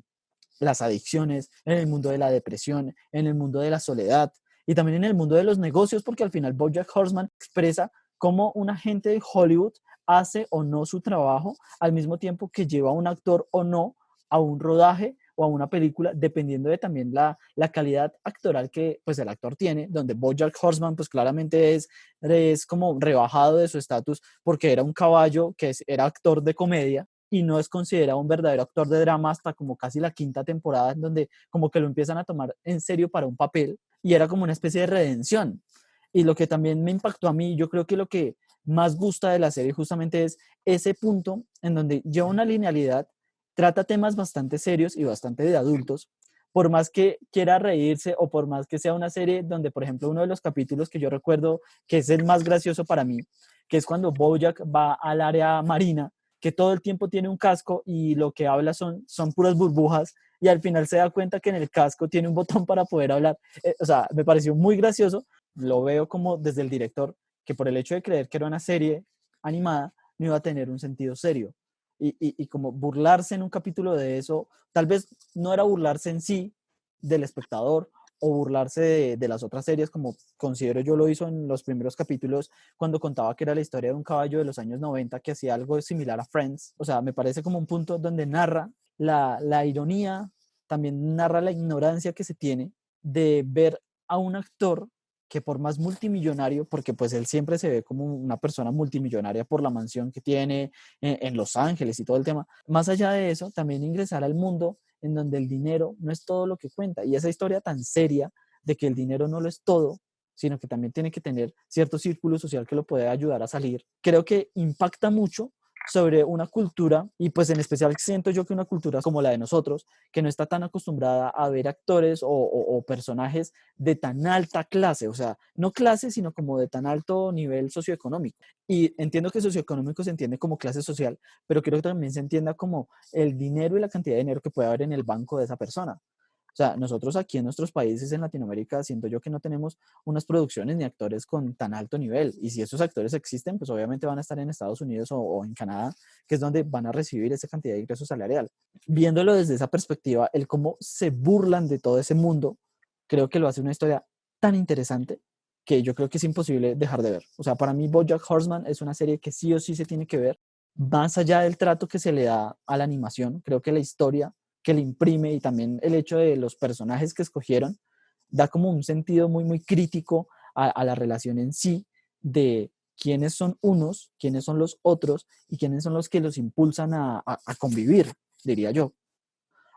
las adicciones, en el mundo de la depresión, en el mundo de la soledad. y también en el mundo de los negocios, porque al final BoJack Horseman expresa cómo un agente de Hollywood hace o no su trabajo al mismo tiempo que lleva a un actor o no a un rodaje o a una película, dependiendo de también la calidad actoral que pues el actor tiene, donde BoJack Horseman pues claramente es como rebajado de su estatus porque era un caballo que era actor de comedia y no es considerado un verdadero actor de drama hasta como casi la quinta temporada, en donde como que lo empiezan a tomar en serio para un papel y era como una especie de redención. Y lo que también me impactó a mí, yo creo que lo que más gusta de la serie justamente es ese punto en donde lleva una linealidad, trata temas bastante serios y bastante de adultos, por más que quiera reírse o por más que sea una serie donde, por ejemplo, uno de los capítulos que yo recuerdo que es el más gracioso para mí, que es cuando Bojack va al área marina, que todo el tiempo tiene un casco y lo que habla son puras burbujas y al final se da cuenta que en el casco tiene un botón para poder hablar. O sea, me pareció muy gracioso, lo veo como desde el director, que por el hecho de creer que era una serie animada, no iba a tener un sentido serio. Y como burlarse en un capítulo de eso, tal vez no era burlarse en sí del espectador o burlarse de las otras series, como considero yo lo hizo en los primeros capítulos, cuando contaba que era la historia de un caballo de los años 90 que hacía algo similar a Friends. O sea, me parece como un punto donde narra la ironía, también narra la ignorancia que se tiene de ver a un actor que por más multimillonario, porque pues él siempre se ve como una persona multimillonaria por la mansión que tiene en Los Ángeles y todo el tema, más allá de eso, también ingresar al mundo en donde el dinero no es todo lo que cuenta. Y esa historia tan seria de que el dinero no lo es todo, sino que también tiene que tener cierto círculo social que lo puede ayudar a salir, creo que impacta mucho sobre una cultura, y pues en especial siento yo que una cultura como la de nosotros, que no está tan acostumbrada a ver actores o personajes de tan alta clase, o sea, no clase, sino como de tan alto nivel socioeconómico. Y entiendo que socioeconómico se entiende como clase social, pero creo que también se entienda como el dinero y la cantidad de dinero que puede haber en el banco de esa persona. O sea, nosotros aquí en nuestros países en Latinoamérica siento yo que no tenemos unas producciones ni actores con tan alto nivel. Y si esos actores existen, pues obviamente van a estar en Estados Unidos o en Canadá, que es donde van a recibir esa cantidad de ingreso salarial. Viéndolo desde esa perspectiva, el cómo se burlan de todo ese mundo, creo que lo hace una historia tan interesante que yo creo que es imposible dejar de ver. O sea, para mí BoJack Horseman es una serie que sí o sí se tiene que ver, más allá del trato que se le da a la animación. Creo que la historia que le imprime y también el hecho de los personajes que escogieron da como un sentido muy, muy crítico a la relación en sí de quiénes son unos, quiénes son los otros y quiénes son los que los impulsan a convivir, diría yo.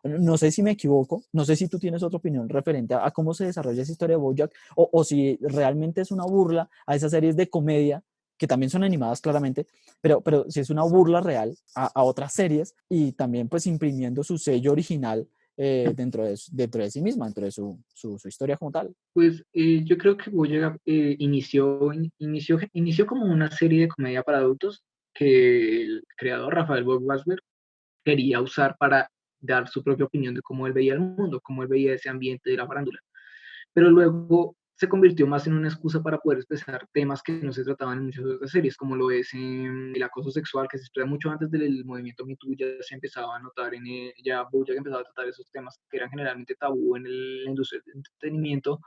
No sé si me equivoco, no sé si tú tienes otra opinión referente a cómo se desarrolla esa historia de BoJack o si realmente es una burla a esas series de comedia que también son animadas claramente, pero si es una burla real a otras series y también pues imprimiendo su sello original dentro de sí misma, dentro de su historia como tal. Pues yo creo que Bojack inició como una serie de comedia para adultos que el creador Rafael Bogwasler quería usar para dar su propia opinión de cómo él veía el mundo, cómo él veía ese ambiente de la farándula. Pero luego se convirtió más en una excusa para poder expresar temas que no se trataban en muchas otras series, como lo es el acoso sexual, que se expresa mucho antes del movimiento Me Too, ya se empezaba a notar, ya Bojack empezaba a tratar esos temas que eran generalmente tabú en la industria del entretenimiento,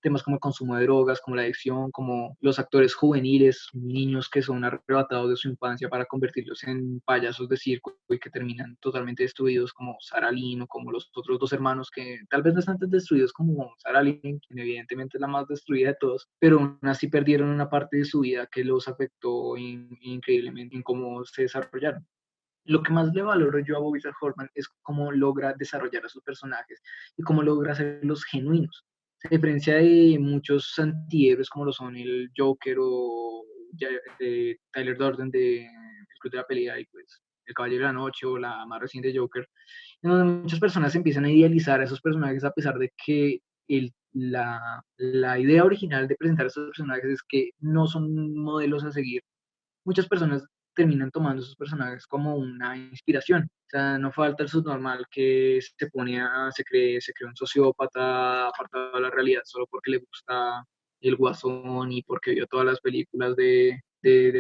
temas como el consumo de drogas, como la adicción, como los actores juveniles, niños que son arrebatados de su infancia para convertirlos en payasos de circo y que terminan totalmente destruidos, como Sarah Lynn o como los otros dos hermanos que tal vez no están tan destruidos como Sarah Lynn, quien evidentemente es la más destruida de todos, pero aún así perdieron una parte de su vida que los afectó increíblemente en cómo se desarrollaron. Lo que más le valoro yo a Bobby Horman es cómo logra desarrollar a sus personajes y cómo logra hacerlos genuinos. A diferencia de muchos antihéroes como lo son el Joker o Tyler Durden de El Club de la Pelea y pues El Caballero de la Noche o la más reciente Joker, en donde muchas personas empiezan a idealizar a esos personajes a pesar de que la idea original de presentar a esos personajes es que no son modelos a seguir. Muchas personas terminan tomando esos personajes como una inspiración. O sea, no falta el subnormal que se cree un sociópata apartado de la realidad solo porque le gusta el Guasón y porque vio todas las películas de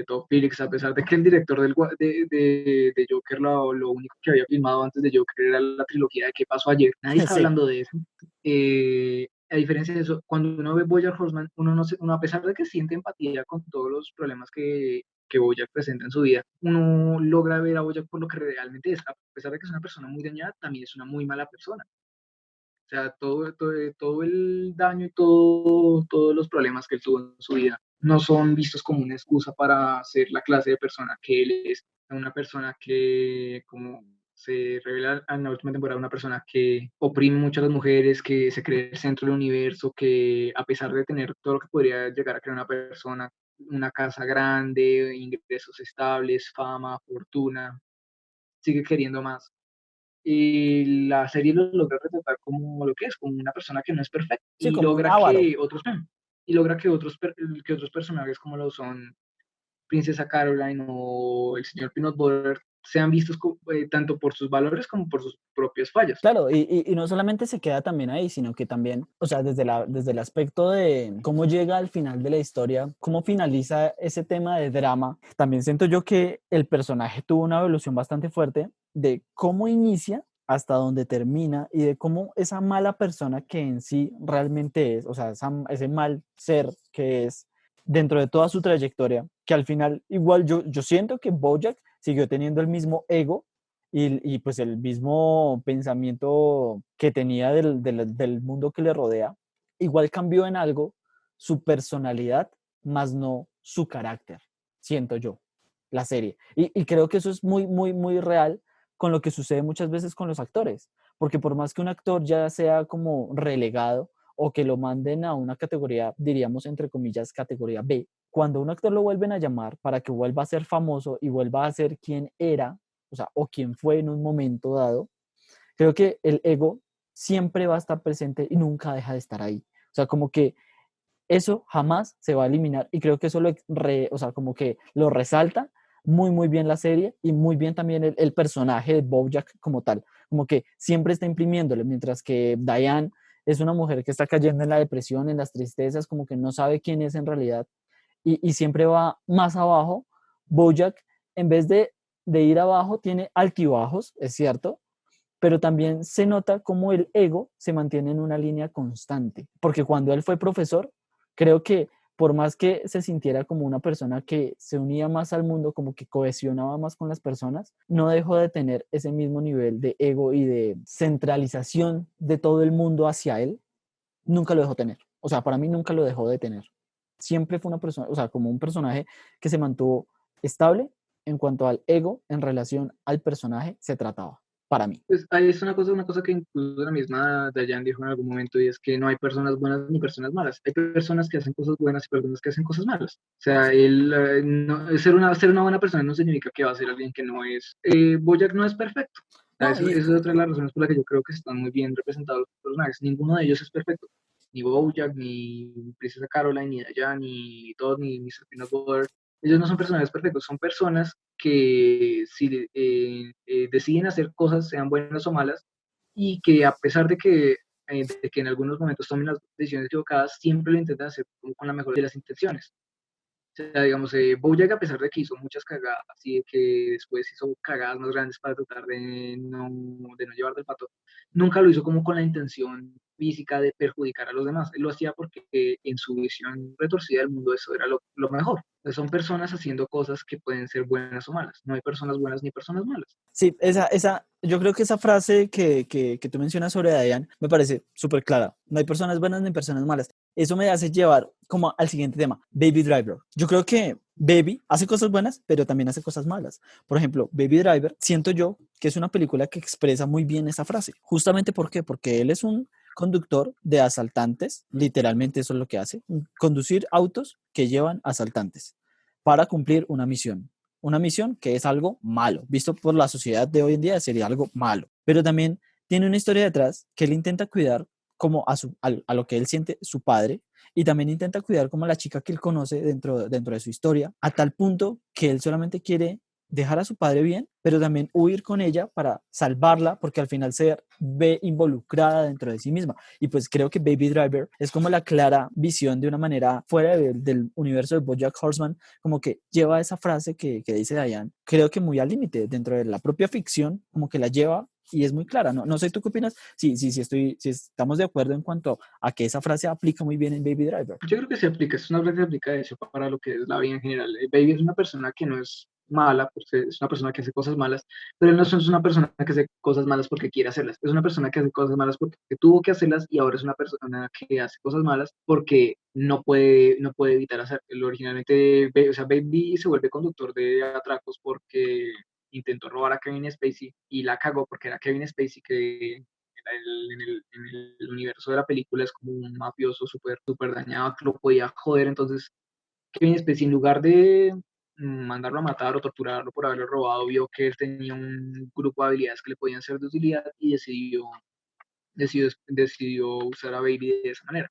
Todd Phillips, a pesar de que el director de Joker lo único que había filmado antes de Joker era la trilogía de ¿Qué pasó ayer? Nadie está Sí. hablando de eso. a diferencia de eso, cuando uno ve BoJack Horseman, uno a pesar de que siente empatía con todos los problemas que Bojack presenta en su vida, uno logra ver a Bojack por lo que realmente es. A pesar de que es una persona muy dañada, también es una muy mala persona. O sea, todo el daño y todos los problemas que él tuvo en su vida no son vistos como una excusa para ser la clase de persona que él es. Una persona que, como se revela en la última temporada, una persona que oprime mucho a las mujeres, que se cree el centro del universo, que a pesar de tener todo lo que podría llegar a crear una persona, una casa grande, ingresos estables, fama, fortuna, sigue queriendo más. Y la serie lo logra retratar como lo que es, como una persona que no es perfecta, Sí, y como un logra avaro. que otros y logra que otros personajes como lo son Princesa Caroline o el señor Peanut Butter sean vistos tanto por sus valores como por sus propias fallas. Claro, y no solamente se queda también ahí, sino que también, o sea, desde el aspecto de cómo llega al final de la historia, cómo finaliza ese tema de drama, también siento yo que el personaje tuvo una evolución bastante fuerte de cómo inicia hasta donde termina y de cómo esa mala persona que en sí realmente es, o sea, ese mal ser que es dentro de toda su trayectoria, que al final igual yo siento que Bojack siguió teniendo el mismo ego y pues el mismo pensamiento que tenía del mundo que le rodea, igual cambió en algo su personalidad, más no su carácter, siento yo, la serie. Y creo que eso es muy, muy, muy real con lo que sucede muchas veces con los actores, porque por más que un actor ya sea como relegado o que lo manden a una categoría, diríamos entre comillas, categoría B, cuando un actor lo vuelven a llamar para que vuelva a ser famoso y vuelva a ser quien era, o sea, o quien fue en un momento dado, creo que el ego siempre va a estar presente y nunca deja de estar ahí. O sea, como que eso jamás se va a eliminar y creo que eso o sea, como que lo resalta muy, muy bien la serie y muy bien también el personaje de Bojack como tal, como que siempre está imprimiéndole, mientras que Diane es una mujer que está cayendo en la depresión, en las tristezas, como que no sabe quién es en realidad y siempre va más abajo. Bojack, en vez de ir abajo, tiene altibajos, es cierto, pero también se nota cómo el ego se mantiene en una línea constante, porque cuando él fue profesor, creo que por más que se sintiera como una persona que se unía más al mundo, como que cohesionaba más con las personas, no dejó de tener ese mismo nivel de ego y de centralización de todo el mundo hacia él, nunca lo dejó tener. O sea, para mí nunca lo dejó de tener. Siempre fue una persona, o sea, como un personaje que se mantuvo estable en cuanto al ego en relación al personaje se trataba, para mí. Pues ahí es una cosa que incluso la misma Dayan dijo en algún momento, y es que no hay personas buenas ni personas malas. Hay personas que hacen cosas buenas y personas que hacen cosas malas. O sea, ser una buena persona no significa que va a ser alguien que no es. Bojack no es perfecto. O sea, No, eso es otra de las razones por las que yo creo que están muy bien representados los personajes. Ninguno de ellos es perfecto. Ni Bojack, ni Princesa Caroline, ni Dayan, ni Todd, ni Mr. Peanut Butter. Ellos no son personajes perfectos, son personas que si deciden hacer cosas, sean buenas o malas, y que a pesar de que en algunos momentos tomen las decisiones equivocadas, siempre lo intentan hacer con la mejor de las intenciones. O sea, digamos, Bojack, a pesar de que hizo muchas cagadas y de que después hizo cagadas más grandes para tratar de no llevar del pato, nunca lo hizo como con la intención física de perjudicar a los demás. Él lo hacía porque en su visión retorcida del mundo eso era lo mejor. Entonces, son personas haciendo cosas que pueden ser buenas o malas. No hay personas buenas ni personas malas. sí, yo creo que esa frase que tú mencionas sobre Diane me parece súper clara. No hay personas buenas ni personas malas. Eso me hace llevar como al siguiente tema, Baby Driver. Yo creo que Baby hace cosas buenas, pero también hace cosas malas. Por ejemplo, Baby Driver, siento yo que es una película que expresa muy bien esa frase. Justamente ¿por qué? Porque él es un conductor de asaltantes, literalmente eso es lo que hace, conducir autos que llevan asaltantes para cumplir una misión que es algo malo, visto por la sociedad de hoy en día sería algo malo, pero también tiene una historia detrás que él intenta cuidar como a lo que él siente su padre y también intenta cuidar como a la chica que él conoce dentro de su historia, a tal punto que él solamente quiere dejar a su padre bien, pero también huir con ella para salvarla, porque al final se ve involucrada dentro de sí misma. Y pues creo que Baby Driver es como la clara visión de una manera fuera del universo de BoJack Horseman, como que lleva esa frase que dice Diane, creo que muy al límite dentro de la propia ficción, como que la lleva y es muy clara. No sé tú qué opinas. Sí, si estamos de acuerdo en cuanto a que esa frase aplica muy bien en Baby Driver. Yo creo que se aplica, es una frase que se aplica de hecho para lo que es la vida en general. Baby es una persona que no es mala, porque es una persona que hace cosas malas, pero él no es una persona que hace cosas malas porque quiere hacerlas. Es una persona que hace cosas malas porque tuvo que hacerlas y ahora es una persona que hace cosas malas porque no puede evitar hacer. Él originalmente, o sea, Baby se vuelve conductor de atracos porque intentó robar a Kevin Spacey y la cagó porque era Kevin Spacey que en el universo de la película es como un mafioso súper super dañado que lo podía joder. Entonces, Kevin Spacey, en lugar de mandarlo a matar o torturarlo por haberlo robado, vio que él tenía un grupo de habilidades que le podían ser de utilidad y decidió usar a Baby de esa manera.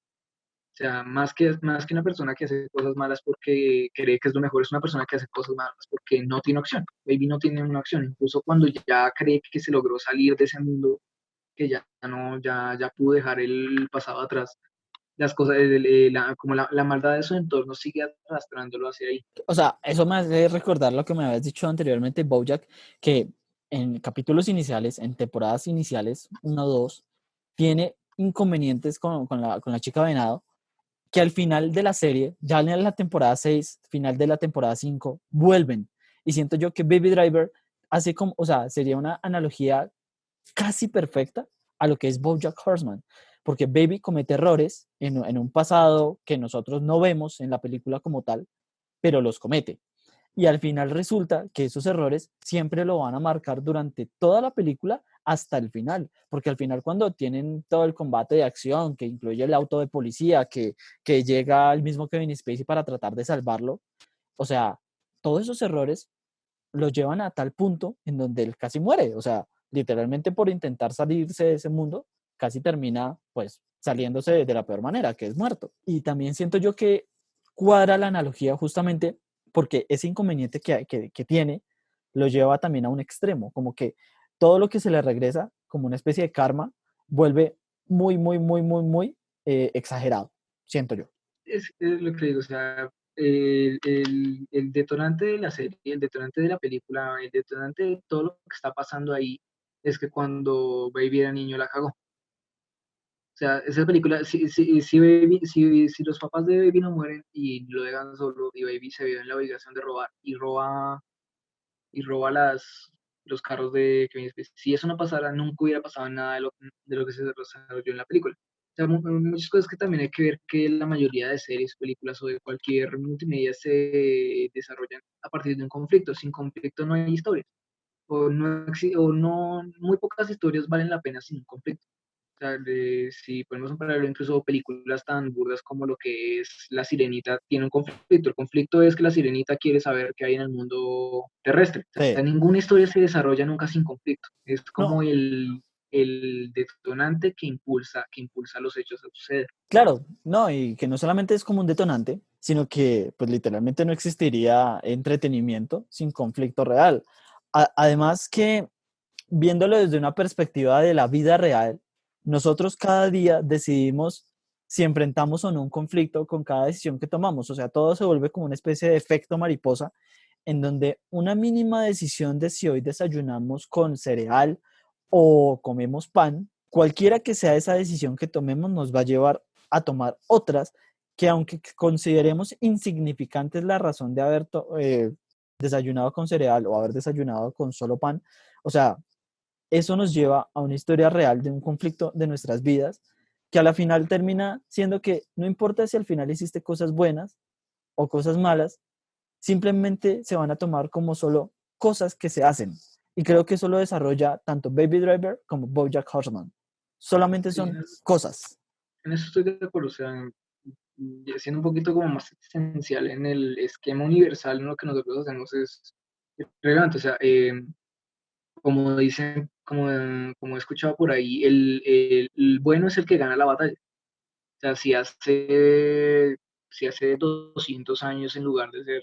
O sea, más que una persona que hace cosas malas porque cree que es lo mejor, es una persona que hace cosas malas porque no tiene opción. Baby no tiene una opción. Incluso cuando ya cree que se logró salir de ese mundo, que ya no, ya pudo dejar el pasado atrás, las cosas, como la maldad de su entorno sigue arrastrándolo hacia ahí. O sea, eso me hace recordar lo que me habías dicho anteriormente, BoJack, que en capítulos iniciales, en temporadas iniciales, 1 o 2, tiene inconvenientes con la chica venado, que al final de la serie, ya en la temporada 6, final de la temporada 5, vuelven. Y siento yo que Baby Driver hace como, o sea, sería una analogía casi perfecta a lo que es BoJack Horseman, porque Baby comete errores en un pasado que nosotros no vemos en la película como tal, pero los comete. Y al final resulta que esos errores siempre lo van a marcar durante toda la película hasta el final, porque al final cuando tienen todo el combate de acción, que incluye el auto de policía, que llega el mismo Kevin Spacey para tratar de salvarlo, o sea, todos esos errores lo llevan a tal punto en donde él casi muere, o sea, literalmente por intentar salirse de ese mundo, casi termina pues saliéndose de la peor manera, que es muerto. Y también siento yo que cuadra la analogía justamente porque ese inconveniente que tiene lo lleva también a un extremo, como que todo lo que se le regresa como una especie de karma vuelve muy, muy, muy, muy, muy exagerado, siento yo. Es lo que digo, o sea, el detonante de la serie, el detonante de la película, el detonante de todo lo que está pasando ahí, es que cuando Baby era niño la cagó. O sea, esa película, si los papás de Baby no mueren y lo dejan solo y Baby se ve en la obligación de robar y roba los carros de Kevin Spacey. Si eso no pasara, nunca hubiera pasado nada de lo que se desarrolló en la película. O sea, muchas cosas que también hay que ver que la mayoría de series, películas o de cualquier multimedia se desarrollan a partir de un conflicto. Sin conflicto no hay historias. O no, muy pocas historias valen la pena sin un conflicto. O sea, si ponemos un paralelo, incluso películas tan burdas como lo que es La Sirenita, tiene un conflicto. El conflicto es que la Sirenita quiere saber qué hay en el mundo terrestre. O Sí. sea, ninguna historia se desarrolla nunca sin conflicto. Es No, como el detonante que impulsa los hechos a suceder. claro, no, y que no solamente es como un detonante, sino que pues literalmente no existiría entretenimiento sin conflicto real. Además que viéndolo desde una perspectiva de la vida real, nosotros cada día decidimos si enfrentamos o no un conflicto con cada decisión que tomamos. O sea, todo se vuelve como una especie de efecto mariposa en donde una mínima decisión de si hoy desayunamos con cereal o comemos pan, cualquiera que sea esa decisión que tomemos nos va a llevar a tomar otras que aunque consideremos insignificantes la razón de haber desayunado con cereal o haber desayunado con solo pan, o sea, eso nos lleva a una historia real de un conflicto de nuestras vidas que a la final termina siendo que no importa si al final hiciste cosas buenas o cosas malas, simplemente se van a tomar como solo cosas que se hacen. Y creo que eso lo desarrolla tanto Baby Driver como BoJack Horseman. Solamente Sí, son cosas. en eso estoy de acuerdo. O sea, siendo un poquito como más esencial en el esquema universal, en lo que nosotros hacemos es relevante. O sea, como dicen, como he escuchado por ahí, el bueno es el que gana la batalla. O sea, si hace 200 años, en lugar de ser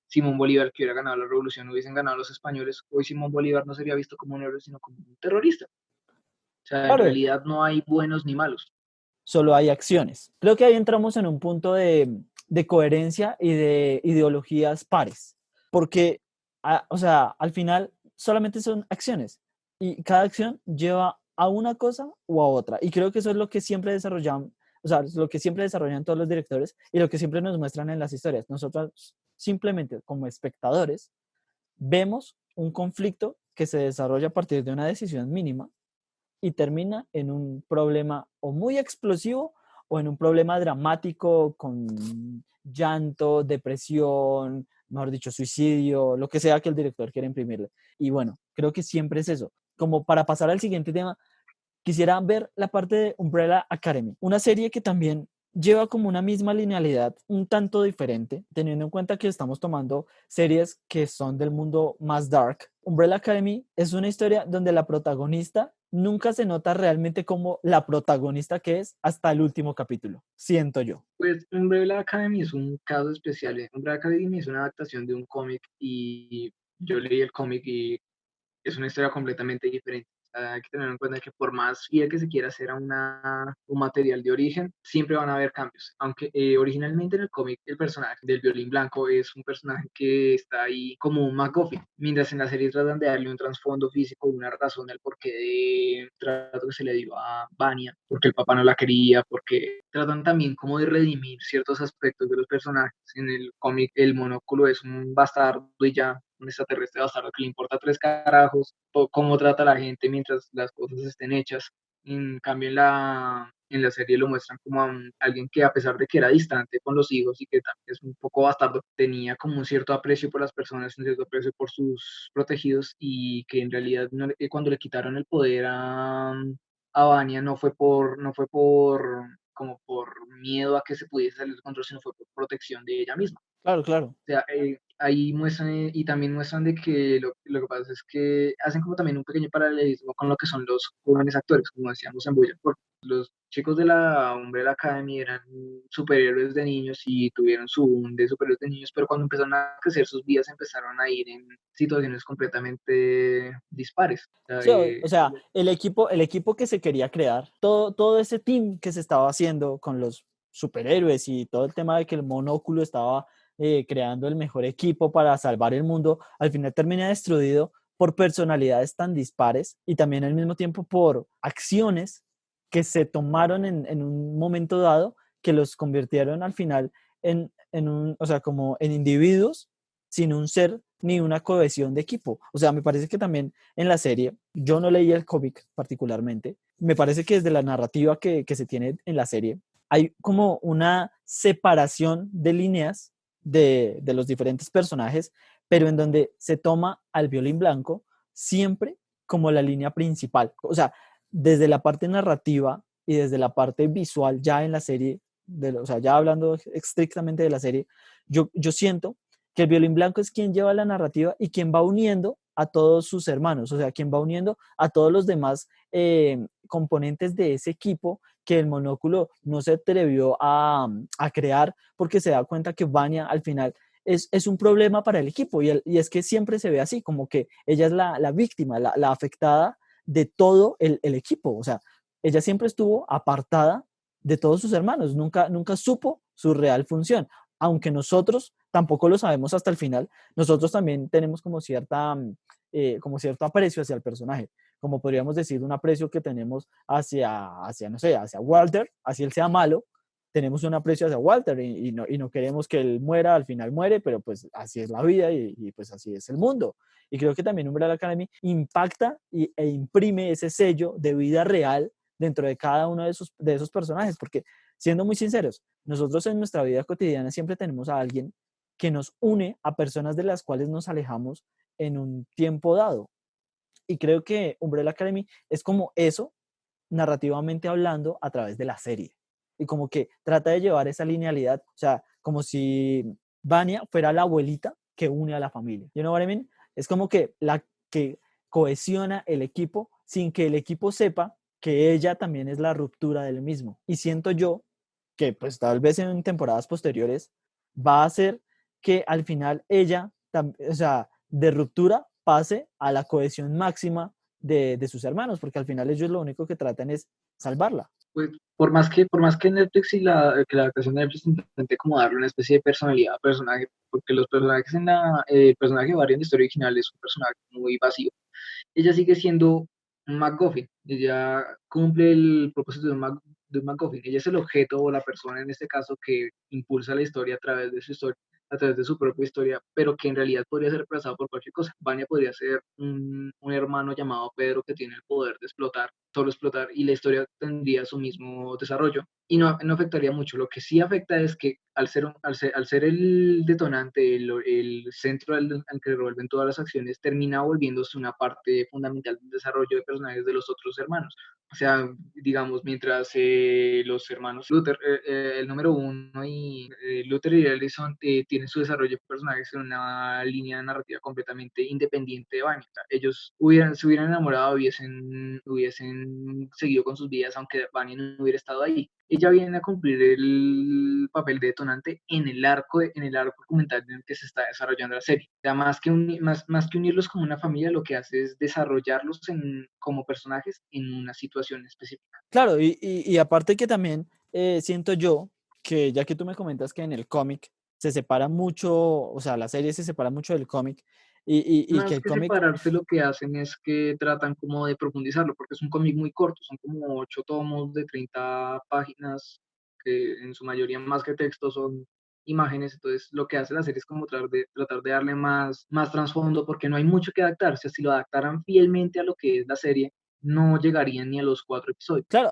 Simón Bolívar que hubiera ganado la revolución, hubiesen ganado los españoles, hoy Simón Bolívar no sería visto como un héroe, sino como un terrorista. O sea, en Claro, realidad no hay buenos ni malos. solo hay acciones. Creo que ahí entramos en un punto de coherencia y de ideologías pares, porque, o sea, al final solamente son acciones. y cada acción lleva a una cosa o a otra. Y creo que eso es lo que siempre desarrollan, o sea, es lo que siempre desarrollan todos los directores y lo que siempre nos muestran en las historias. Nosotros simplemente como espectadores vemos un conflicto que se desarrolla a partir de una decisión mínima y termina en un problema o muy explosivo o en un problema dramático con llanto, depresión, mejor dicho, suicidio, lo que sea que el director quiera imprimirle. Y bueno, creo que siempre es eso. Como para pasar al siguiente tema, quisiera ver la parte de Umbrella Academy, una serie que también lleva como una misma linealidad, un tanto diferente, teniendo en cuenta que estamos tomando series que son del mundo más dark. Umbrella Academy es una historia donde la protagonista nunca se nota realmente como la protagonista que es hasta el último capítulo, siento yo. Pues Umbrella Academy es un caso especial. Umbrella Academy es una adaptación de un cómic y yo leí el cómic y es una historia completamente diferente. O sea, hay que tener en cuenta que por más fiel que se quiera hacer a un material de origen, siempre van a haber cambios. Aunque originalmente en el cómic el personaje del violín blanco es un personaje que está ahí como un MacGuffin, mientras en la serie tratan de darle un trasfondo físico, una razón del porqué del trato que se le dio a Vania, porque el papá no la quería, porque tratan también como de redimir ciertos aspectos de los personajes. En el cómic el monóculo es un bastardo y ya, un extraterrestre bastardo que le importa tres carajos cómo trata a la gente mientras las cosas estén hechas. En cambio, en la serie lo muestran como a alguien que a pesar de que era distante con los hijos y que también es un poco bastardo, tenía como un cierto aprecio por las personas, un cierto aprecio por sus protegidos y que en realidad cuando le quitaron el poder a Vania no fue por como por miedo a que se pudiese salir de control, sino fue por protección de ella misma. Claro, claro. O sea, ahí muestran y también muestran de que lo que pasa es que hacen como también un pequeño paralelismo con lo que son los jóvenes actores, como decíamos en Bojack Horseman. Los chicos de la Umbrella Academy eran superhéroes de niños y tuvieron su boom de superhéroes de niños, pero cuando empezaron a crecer sus vidas empezaron a ir en situaciones completamente dispares. O sea, Sí, o sea, el equipo que se quería crear, todo ese team que se estaba haciendo con los superhéroes y todo el tema de que el monóculo estaba creando el mejor equipo para salvar el mundo, al final termina destruido por personalidades tan dispares y también al mismo tiempo por acciones que se tomaron en un momento dado que los convirtieron al final en un, o sea, como en individuos sin un ser ni una cohesión de equipo. O sea, me parece que también en la serie, yo no leí el cómic particularmente, me parece que desde la narrativa que se tiene en la serie, hay como una separación de líneas de los diferentes personajes, pero en donde se toma al violín blanco siempre como la línea principal. O sea, desde la parte narrativa y desde la parte visual ya en la serie, o sea, ya hablando estrictamente de la serie, yo siento que el violín blanco es quien lleva la narrativa y quien va uniendo a todos sus hermanos, o sea, quien va uniendo a todos los demás componentes de ese equipo que el monóculo no se atrevió a crear porque se da cuenta que Vania al final es un problema para el equipo y es que siempre se ve así, como que ella es la víctima, la afectada de todo el equipo, o sea, ella siempre estuvo apartada de todos sus hermanos, nunca supo su real función, aunque nosotros tampoco lo sabemos hasta el final, nosotros también tenemos como cierto aprecio hacia el personaje, como podríamos decir un aprecio que tenemos no sé, hacia Walter, así él sea malo, tenemos un aprecio hacia Walter y no queremos que él muera, al final muere, pero pues así es la vida y pues así es el mundo. Y creo que también Umbrella Academy impacta e imprime ese sello de vida real dentro de cada uno de esos personajes, porque siendo muy sinceros, nosotros en nuestra vida cotidiana siempre tenemos a alguien que nos une a personas de las cuales nos alejamos en un tiempo dado. Y creo que Umbrella Academy es como eso, narrativamente hablando, a través de la serie. Y como que trata de llevar esa linealidad, o sea, como si Vania fuera la abuelita que une a la familia. You know what I mean? Es como que la que cohesiona el equipo sin que el equipo sepa que ella también es la ruptura del mismo. Y siento yo que pues tal vez en temporadas posteriores va a hacer que al final ella, o sea, de ruptura pase a la cohesión máxima de sus hermanos, porque al final ellos lo único que tratan es salvarla. pues, por más que Netflix que la adaptación de Netflix intente como darle una especie de personalidad al personaje, porque los personajes el personaje de Barry en la historia original es un personaje muy vacío. ella sigue siendo un MacGuffin. Ella cumple el propósito de un MacGuffin. Ella es el objeto o la persona en este caso que impulsa la historia a través de su historia, a través de su propia historia, pero que en realidad podría ser reemplazado por cualquier cosa. Vania podría ser un hermano llamado Pedro que tiene el poder de explotar, solo explotar, y la historia tendría su mismo desarrollo y no afectaría mucho. Lo que sí afecta es que al ser el detonante, el centro al que revuelven todas las acciones, termina volviéndose una parte fundamental del desarrollo de personajes de los otros hermanos. O sea, digamos, mientras los hermanos Luther, el número uno, y Luther y Ellison tienen su desarrollo de personajes en una línea narrativa completamente independiente de Vanya. O sea, ellos se hubieran enamorado, hubiesen seguido con sus vidas, aunque Vanya no hubiera estado ahí. Ella viene a cumplir el papel de detonante en el arco documental en el que se está desarrollando la serie. O sea, más que unirlos como una familia, lo que hace es desarrollarlos como personajes en una situación específica. Claro, y aparte que también siento yo que ya que tú me comentas que en el cómic se separa mucho, o sea, la serie se separa mucho del cómic y que Más el que cómic, separarse, lo que hacen es que tratan como de profundizarlo, porque es un cómic muy corto, son como 8 tomos de 30 páginas, que en su mayoría más que texto son imágenes. Entonces lo que hace la serie es como tratar de darle más trasfondo, porque no hay mucho que adaptar. O sea, si lo adaptaran fielmente a lo que es la serie, no llegarían ni a los 4 episodios. claro,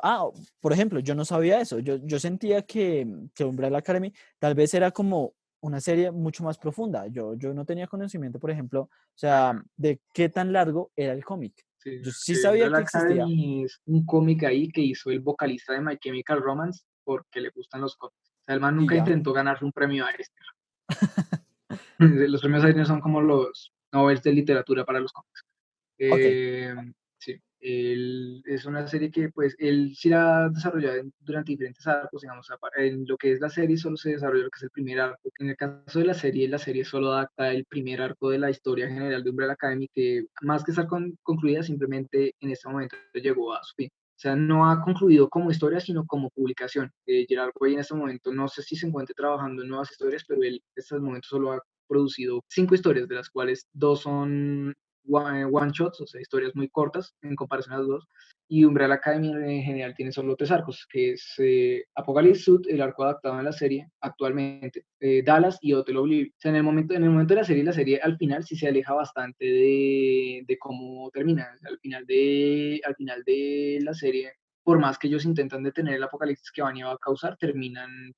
por ejemplo, yo no sabía eso, yo sentía que Umbrella Academy tal vez era como una serie mucho más profunda, yo no tenía conocimiento, por ejemplo, o sea, Ajá. de qué tan largo era el cómic. Sí, Yo sí sabía Umbrella que existía. Academy es un cómic ahí que hizo el vocalista de My Chemical Romance porque le gustan los cómics. O sea, el man Y nunca ya. intentó ganarse un premio Eisner. Los premios Eisner son como los Nobel de literatura para los cómics. Ok. Eh, sí, es una serie que pues él sí la ha desarrollado durante diferentes arcos, digamos, en lo que es la serie solo se desarrolla lo que es el primer arco. En el caso de la serie solo adapta el primer arco de la historia general de Umbrella Academy, que más que estar concluida, simplemente en este momento llegó a su fin. O sea, no ha concluido como historia, sino como publicación. Gerard Way en este momento no sé si se encuentra trabajando en nuevas historias, pero él en este momento solo ha producido 5 historias, de las cuales 2 son one shots, o sea, historias muy cortas en comparación a las dos. Y Umbrella Academy en general tiene solo 3 arcos, que es Apocalypse Suit, el arco adaptado en la serie actualmente, Dallas y Hotel Oblivion. O sea, en el momento de la serie al final sí se aleja bastante de cómo termina. O sea, al final de la serie, por más que ellos intentan detener el apocalipsis que Vanya va a causar, terminan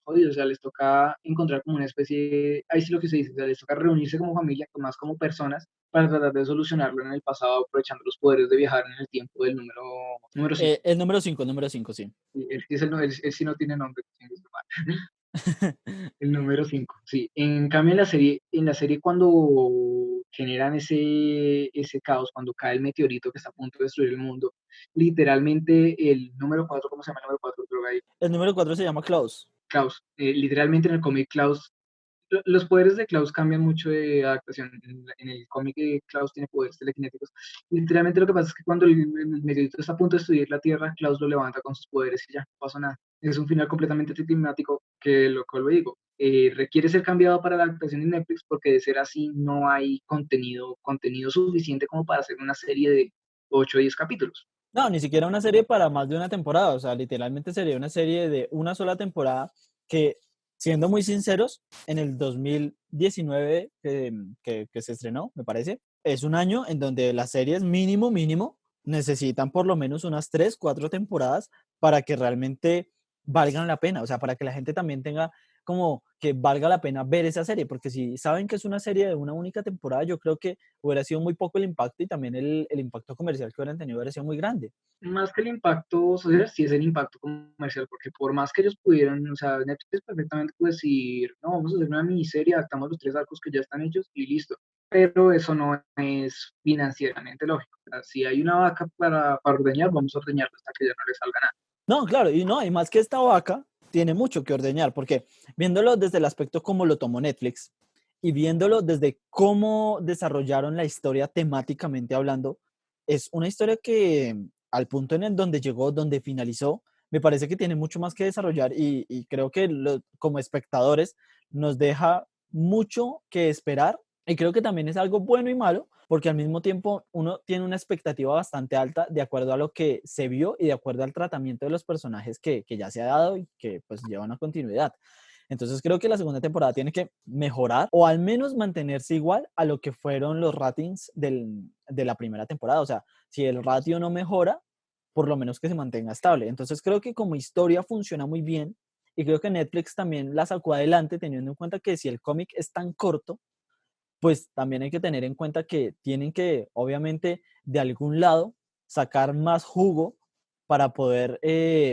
jodidos. O sea, les toca encontrar como una especie, ahí sí lo que se dice, o sea, les toca reunirse como familia, más como personas, para tratar de solucionarlo en el pasado, aprovechando los poderes de viajar en el tiempo del número 5. El número 5 sí. Él sí no tiene nombre. El número 5 sí. En cambio, en la serie cuando generan ese caos, cuando cae el meteorito que está a punto de destruir el mundo, literalmente el número 4, ¿cómo se llama el número 4? Creo que ahí, El número 4 se llama Klaus. Klaus. Literalmente en el cómic Klaus, los poderes de Klaus cambian mucho de adaptación. En el cómic Klaus tiene poderes telequinéticos. Literalmente lo que pasa es que cuando el meteorito está a punto de destruir la Tierra, Klaus lo levanta con sus poderes y ya, no pasa nada. Es un final completamente anticlimático que, lo cual lo digo, requiere ser cambiado para la adaptación de Netflix, porque de ser así no hay contenido suficiente como para hacer una serie de 8 o 10 capítulos. No, ni siquiera una serie para más de una temporada, o sea, literalmente sería una serie de una sola temporada que, siendo muy sinceros, en el 2019 que se estrenó, me parece, es un año en donde las series mínimo necesitan por lo menos unas 3, 4 temporadas para que realmente valgan la pena, o sea, para que la gente también tenga como que valga la pena ver esa serie, porque si saben que es una serie de una única temporada, yo creo que hubiera sido muy poco el impacto y también el impacto comercial que hubieran tenido hubiera sido muy grande. Más que el impacto social, sí es el impacto comercial, porque por más que ellos pudieran, o sea, Netflix perfectamente puede decir, no, vamos a hacer una miniserie, adaptamos los 3 arcos que ya están hechos y listo. Pero eso no es financieramente lógico. O sea, si hay una vaca para ordeñar, vamos a ordeñarla hasta que ya no le salga nada. No, claro, y no, y más que esta vaca, tiene mucho que ordeñar, porque viéndolo desde el aspecto como lo tomó Netflix y viéndolo desde cómo desarrollaron la historia temáticamente hablando, es una historia que al punto en el donde llegó, donde finalizó, me parece que tiene mucho más que desarrollar y creo que como espectadores nos deja mucho que esperar Y creo que también es algo bueno y malo, porque al mismo tiempo uno tiene una expectativa bastante alta de acuerdo a lo que se vio y de acuerdo al tratamiento de los personajes que ya se ha dado y que pues llevan a continuidad. Entonces creo que la segunda temporada tiene que mejorar o al menos mantenerse igual a lo que fueron los ratings de la primera temporada. O sea, si el ratio no mejora, por lo menos que se mantenga estable. Entonces creo que como historia funciona muy bien y creo que Netflix también la sacó adelante teniendo en cuenta que si el cómic es tan corto, pues también hay que tener en cuenta que tienen que, obviamente, de algún lado sacar más jugo para poder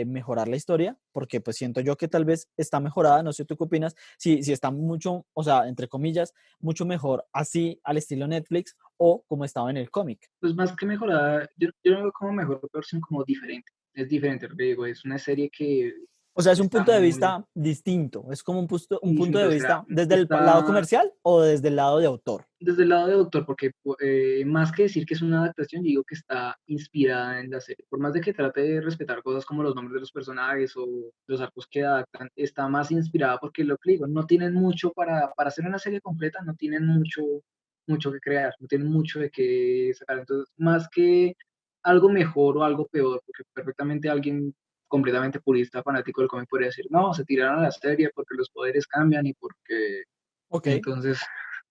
mejorar la historia, porque pues siento yo que tal vez está mejorada, no sé tú qué opinas, si está mucho, o sea, entre comillas, mucho mejor así al estilo Netflix o como estaba en el cómic. Pues más que mejorada, yo no veo como mejor o peor, sino como diferente. Es diferente, lo que digo, es una serie que O sea, es un está punto de muy vista distinto, es como un punto de distinto, o sea, vista desde el lado está comercial o desde el lado de autor. desde el lado de Doctor, porque más que decir que es una adaptación, yo digo que está inspirada en la serie. Por más de que trate de respetar cosas como los nombres de los personajes o los arcos que adaptan, está más inspirada porque lo que digo, no tienen mucho para hacer una serie completa, no tienen mucho que crear, no tienen mucho de qué sacar. Entonces, más que algo mejor o algo peor, porque perfectamente alguien completamente purista, fanático del cómic podría decir, no, se tiraron a la serie porque los poderes cambian y porque Ok. entonces,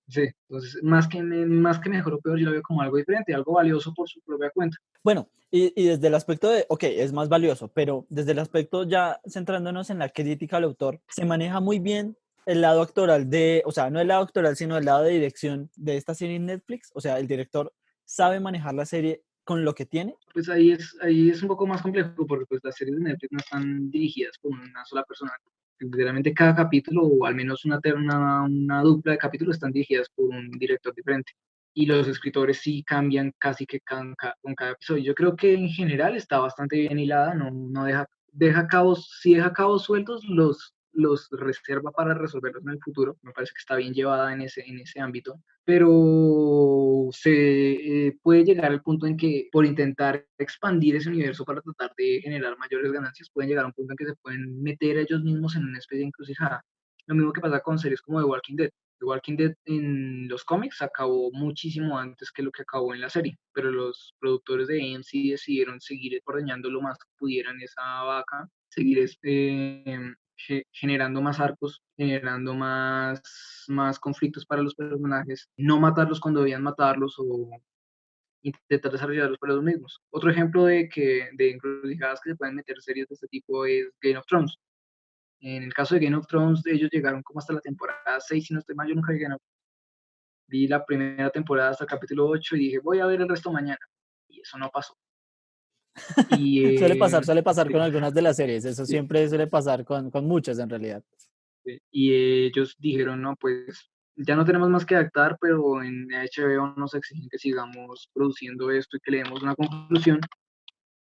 sí, entonces más que mejor o peor, yo lo veo como algo diferente, algo valioso por su propia cuenta. Bueno, y desde el aspecto de, ok, es más valioso, pero desde el aspecto ya centrándonos en la crítica al autor, se maneja muy bien el lado actoral de, o sea, no el lado actoral, sino el lado de dirección de esta serie en Netflix. O sea, el director sabe manejar la serie con lo que tiene. Pues ahí es un poco más complejo porque pues las series de Netflix no están dirigidas por una sola persona. Literalmente cada capítulo, o al menos una dupla de capítulos, están dirigidas por un director diferente. Y los escritores sí cambian casi que con cada episodio. Yo creo que en general está bastante bien hilada, no deja cabos, si deja cabos sueltos, los reserva para resolverlos en el futuro. Me parece que está bien llevada en ese ámbito, pero se puede llegar al punto en que por intentar expandir ese universo para tratar de generar mayores ganancias, pueden llegar a un punto en que se pueden meter ellos mismos en una especie de encrucijada. Lo mismo que pasa con series como The Walking Dead. The Walking Dead en los cómics acabó muchísimo antes que lo que acabó en la serie, pero los productores de AMC decidieron seguir ordeñando lo más que pudieran esa vaca, seguir generando más arcos, generando más conflictos para los personajes, no matarlos cuando debían matarlos o intentar desarrollarlos para los mismos. Otro ejemplo de encrucijadas que se pueden meter series de este tipo es Game of Thrones. En el caso de Game of Thrones, ellos llegaron como hasta la temporada 6, si no estoy mal, yo nunca vi Game of Thrones. Vi la primera temporada hasta el capítulo 8 y dije, voy a ver el resto mañana. Y eso no pasó. Y, Suele pasar sí, con algunas de las series, eso sí, siempre suele pasar con muchas en realidad. y ellos dijeron, no, pues ya no tenemos más que adaptar, pero en HBO nos exigen que sigamos produciendo esto y que le demos una conclusión.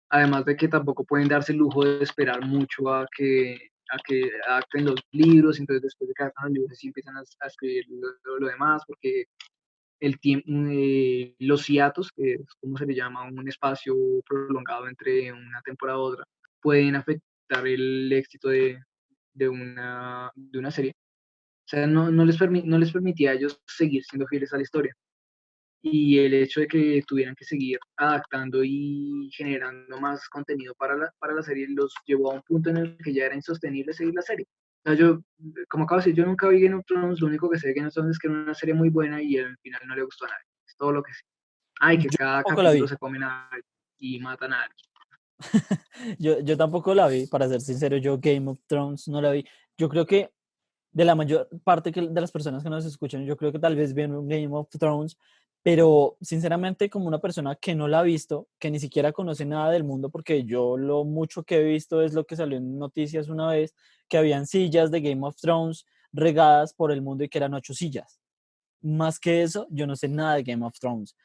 Además de que tampoco pueden darse el lujo de esperar mucho a que adapten los libros, entonces después de que adaptan los libros sí empiezan a escribir lo demás, porque el tiempo, los hiatos, que es como se le llama un espacio prolongado entre una temporada u otra, pueden afectar el éxito de una serie. O sea, no les permitía a ellos seguir siendo fieles a la historia. Y el hecho de que tuvieran que seguir adaptando y generando más contenido para la serie los llevó a un punto en el que ya era insostenible seguir la serie. O sea, yo, como acabo de decir, yo nunca vi Game of Thrones, lo único que sé de Game of Thrones es que era una serie muy buena y al final no le gustó a nadie. Es todo lo que sé. Ay, que Yo cada tampoco la capítulo vi. se comen a alguien y matan a alguien. Yo tampoco la vi, para ser sincero, yo Game of Thrones no la vi. Yo creo que de la mayor parte de las personas que nos escuchan, yo creo que tal vez ven un Game of Thrones, pero sinceramente como una persona que no la ha visto, que ni siquiera conoce nada del mundo, porque yo lo mucho que he visto es lo que salió en noticias una vez, que habían sillas de Game of Thrones regadas por el mundo y que eran 8 sillas. Más que eso, yo no sé nada de Game of Thrones.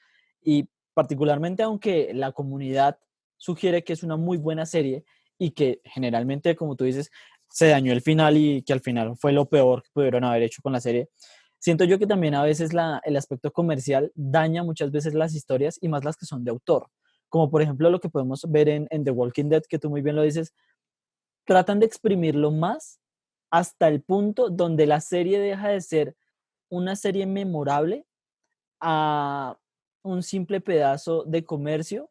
Y particularmente aunque la comunidad sugiere que es una muy buena serie y que generalmente, como tú dices, se dañó el final y que al final fue lo peor que pudieron haber hecho con la serie, siento yo que también a veces el aspecto comercial daña muchas veces las historias y más las que son de autor. Como por ejemplo lo que podemos ver en The Walking Dead, que tú muy bien lo dices, tratan de exprimirlo más hasta el punto donde la serie deja de ser una serie memorable a un simple pedazo de comercio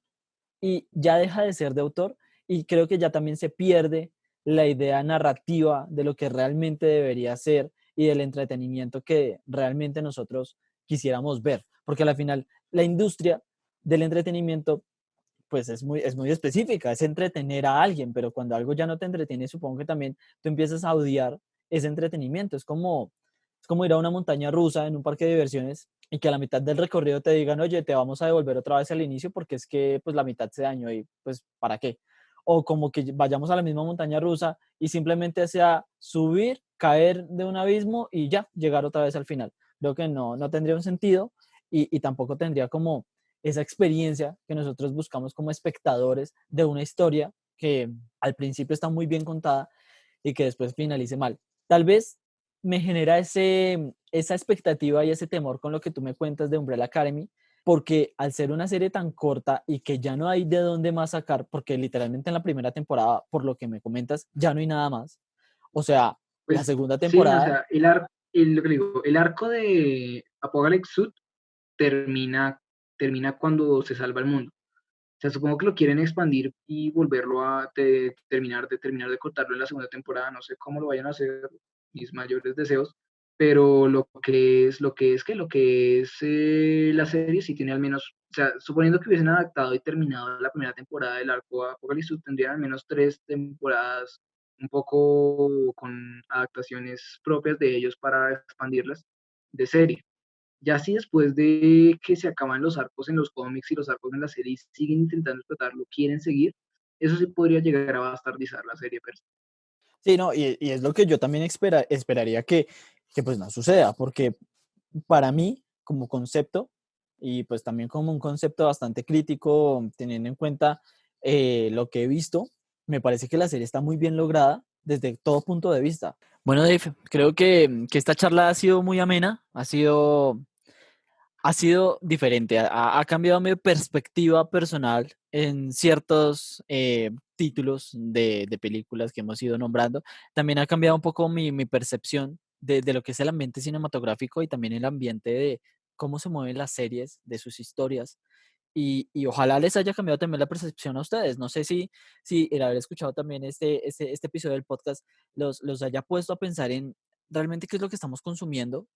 y ya deja de ser de autor, y creo que ya también se pierde la idea narrativa de lo que realmente debería ser y del entretenimiento que realmente nosotros quisiéramos ver, porque al final la industria del entretenimiento pues es muy específica, es entretener a alguien, pero cuando algo ya no te entretiene, supongo que también tú empiezas a odiar ese entretenimiento. Es como ir a una montaña rusa en un parque de diversiones y que a la mitad del recorrido te digan, oye, te vamos a devolver otra vez al inicio porque es que pues la mitad se dañó y pues ¿para qué? O como que vayamos a la misma montaña rusa y simplemente sea subir, caer de un abismo y ya, llegar otra vez al final. Creo que no tendría un sentido y tampoco tendría como esa experiencia que nosotros buscamos como espectadores de una historia que al principio está muy bien contada y que después finalice mal. Tal vez me genera esa expectativa y ese temor con lo que tú me cuentas de Umbrella Academy, porque al ser una serie tan corta y que ya no hay de dónde más sacar, porque literalmente en la primera temporada, por lo que me comentas, ya no hay nada más. O sea, la Pues segunda sí, no, o temporada, sea, lo que digo, el arco de Apocalypse Suit termina, termina cuando se salva el mundo. O sea, supongo que lo quieren expandir y volverlo a terminar de cortarlo en la segunda temporada. No sé cómo lo vayan a hacer, mis mayores deseos, pero lo que es la serie sí tiene al menos, o sea, suponiendo que hubiesen adaptado y terminado la primera temporada del arco Apocalipsis, tendrían al menos 3 temporadas un poco con adaptaciones propias de ellos para expandirlas de serie. Ya si después de que se acaban los arcos en los cómics y los arcos en la serie y siguen intentando explotarlo, quieren seguir, eso sí podría llegar a bastardizar la serie. Pero sí, no, y es lo que yo también esperaría que pues no suceda, porque para mí, como concepto, y pues también como un concepto bastante crítico, teniendo en cuenta lo que he visto, me parece que la serie está muy bien lograda desde todo punto de vista. Bueno, Dave, creo que esta charla ha sido muy amena, ha sido diferente, ha cambiado mi perspectiva personal en ciertos títulos de películas que hemos ido nombrando. También ha cambiado un poco mi percepción de lo que es el ambiente cinematográfico y también el ambiente de cómo se mueven las series, de sus historias. Y ojalá les haya cambiado también la percepción a ustedes. No sé si el haber escuchado también este episodio del podcast los haya puesto a pensar en realmente qué es lo que estamos consumiendo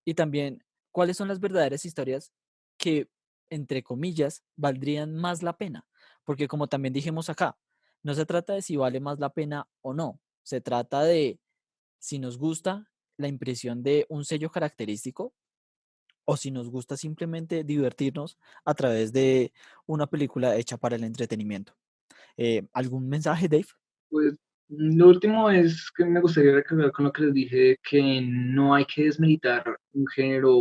y también cuáles son las verdaderas historias que, entre comillas, valdrían más la pena. Porque como también dijimos acá, no se trata de si vale más la pena o no, se trata de si nos gusta la impresión de un sello característico o si nos gusta simplemente divertirnos a través de una película hecha para el entretenimiento. ¿Algún mensaje, Dave? pues lo último es que me gustaría recalcar con lo que les dije, que no hay que desmeritar un género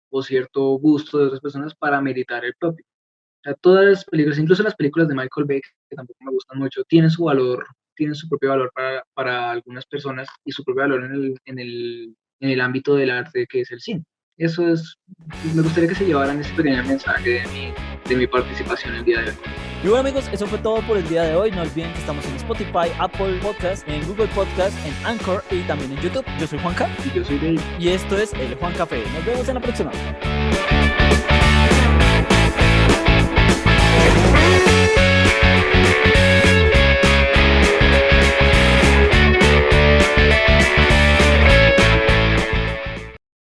o cierto gusto de otras personas para meritar el propio. O sea, todas las películas, incluso las películas de Michael Bay, que tampoco me gustan mucho, tienen su propio valor para algunas personas y su propio valor en el ámbito del arte que es el cine. Eso es, me gustaría que se llevaran ese pequeño mensaje de mi participación el día de hoy. Y bueno amigos, eso fue todo por el día de hoy. No olviden que estamos en Spotify, Apple Podcast, en Google Podcast, en Anchor y también en YouTube. Yo soy Juanca Y yo soy Dave. y esto es El Juan Café. Nos vemos en la próxima.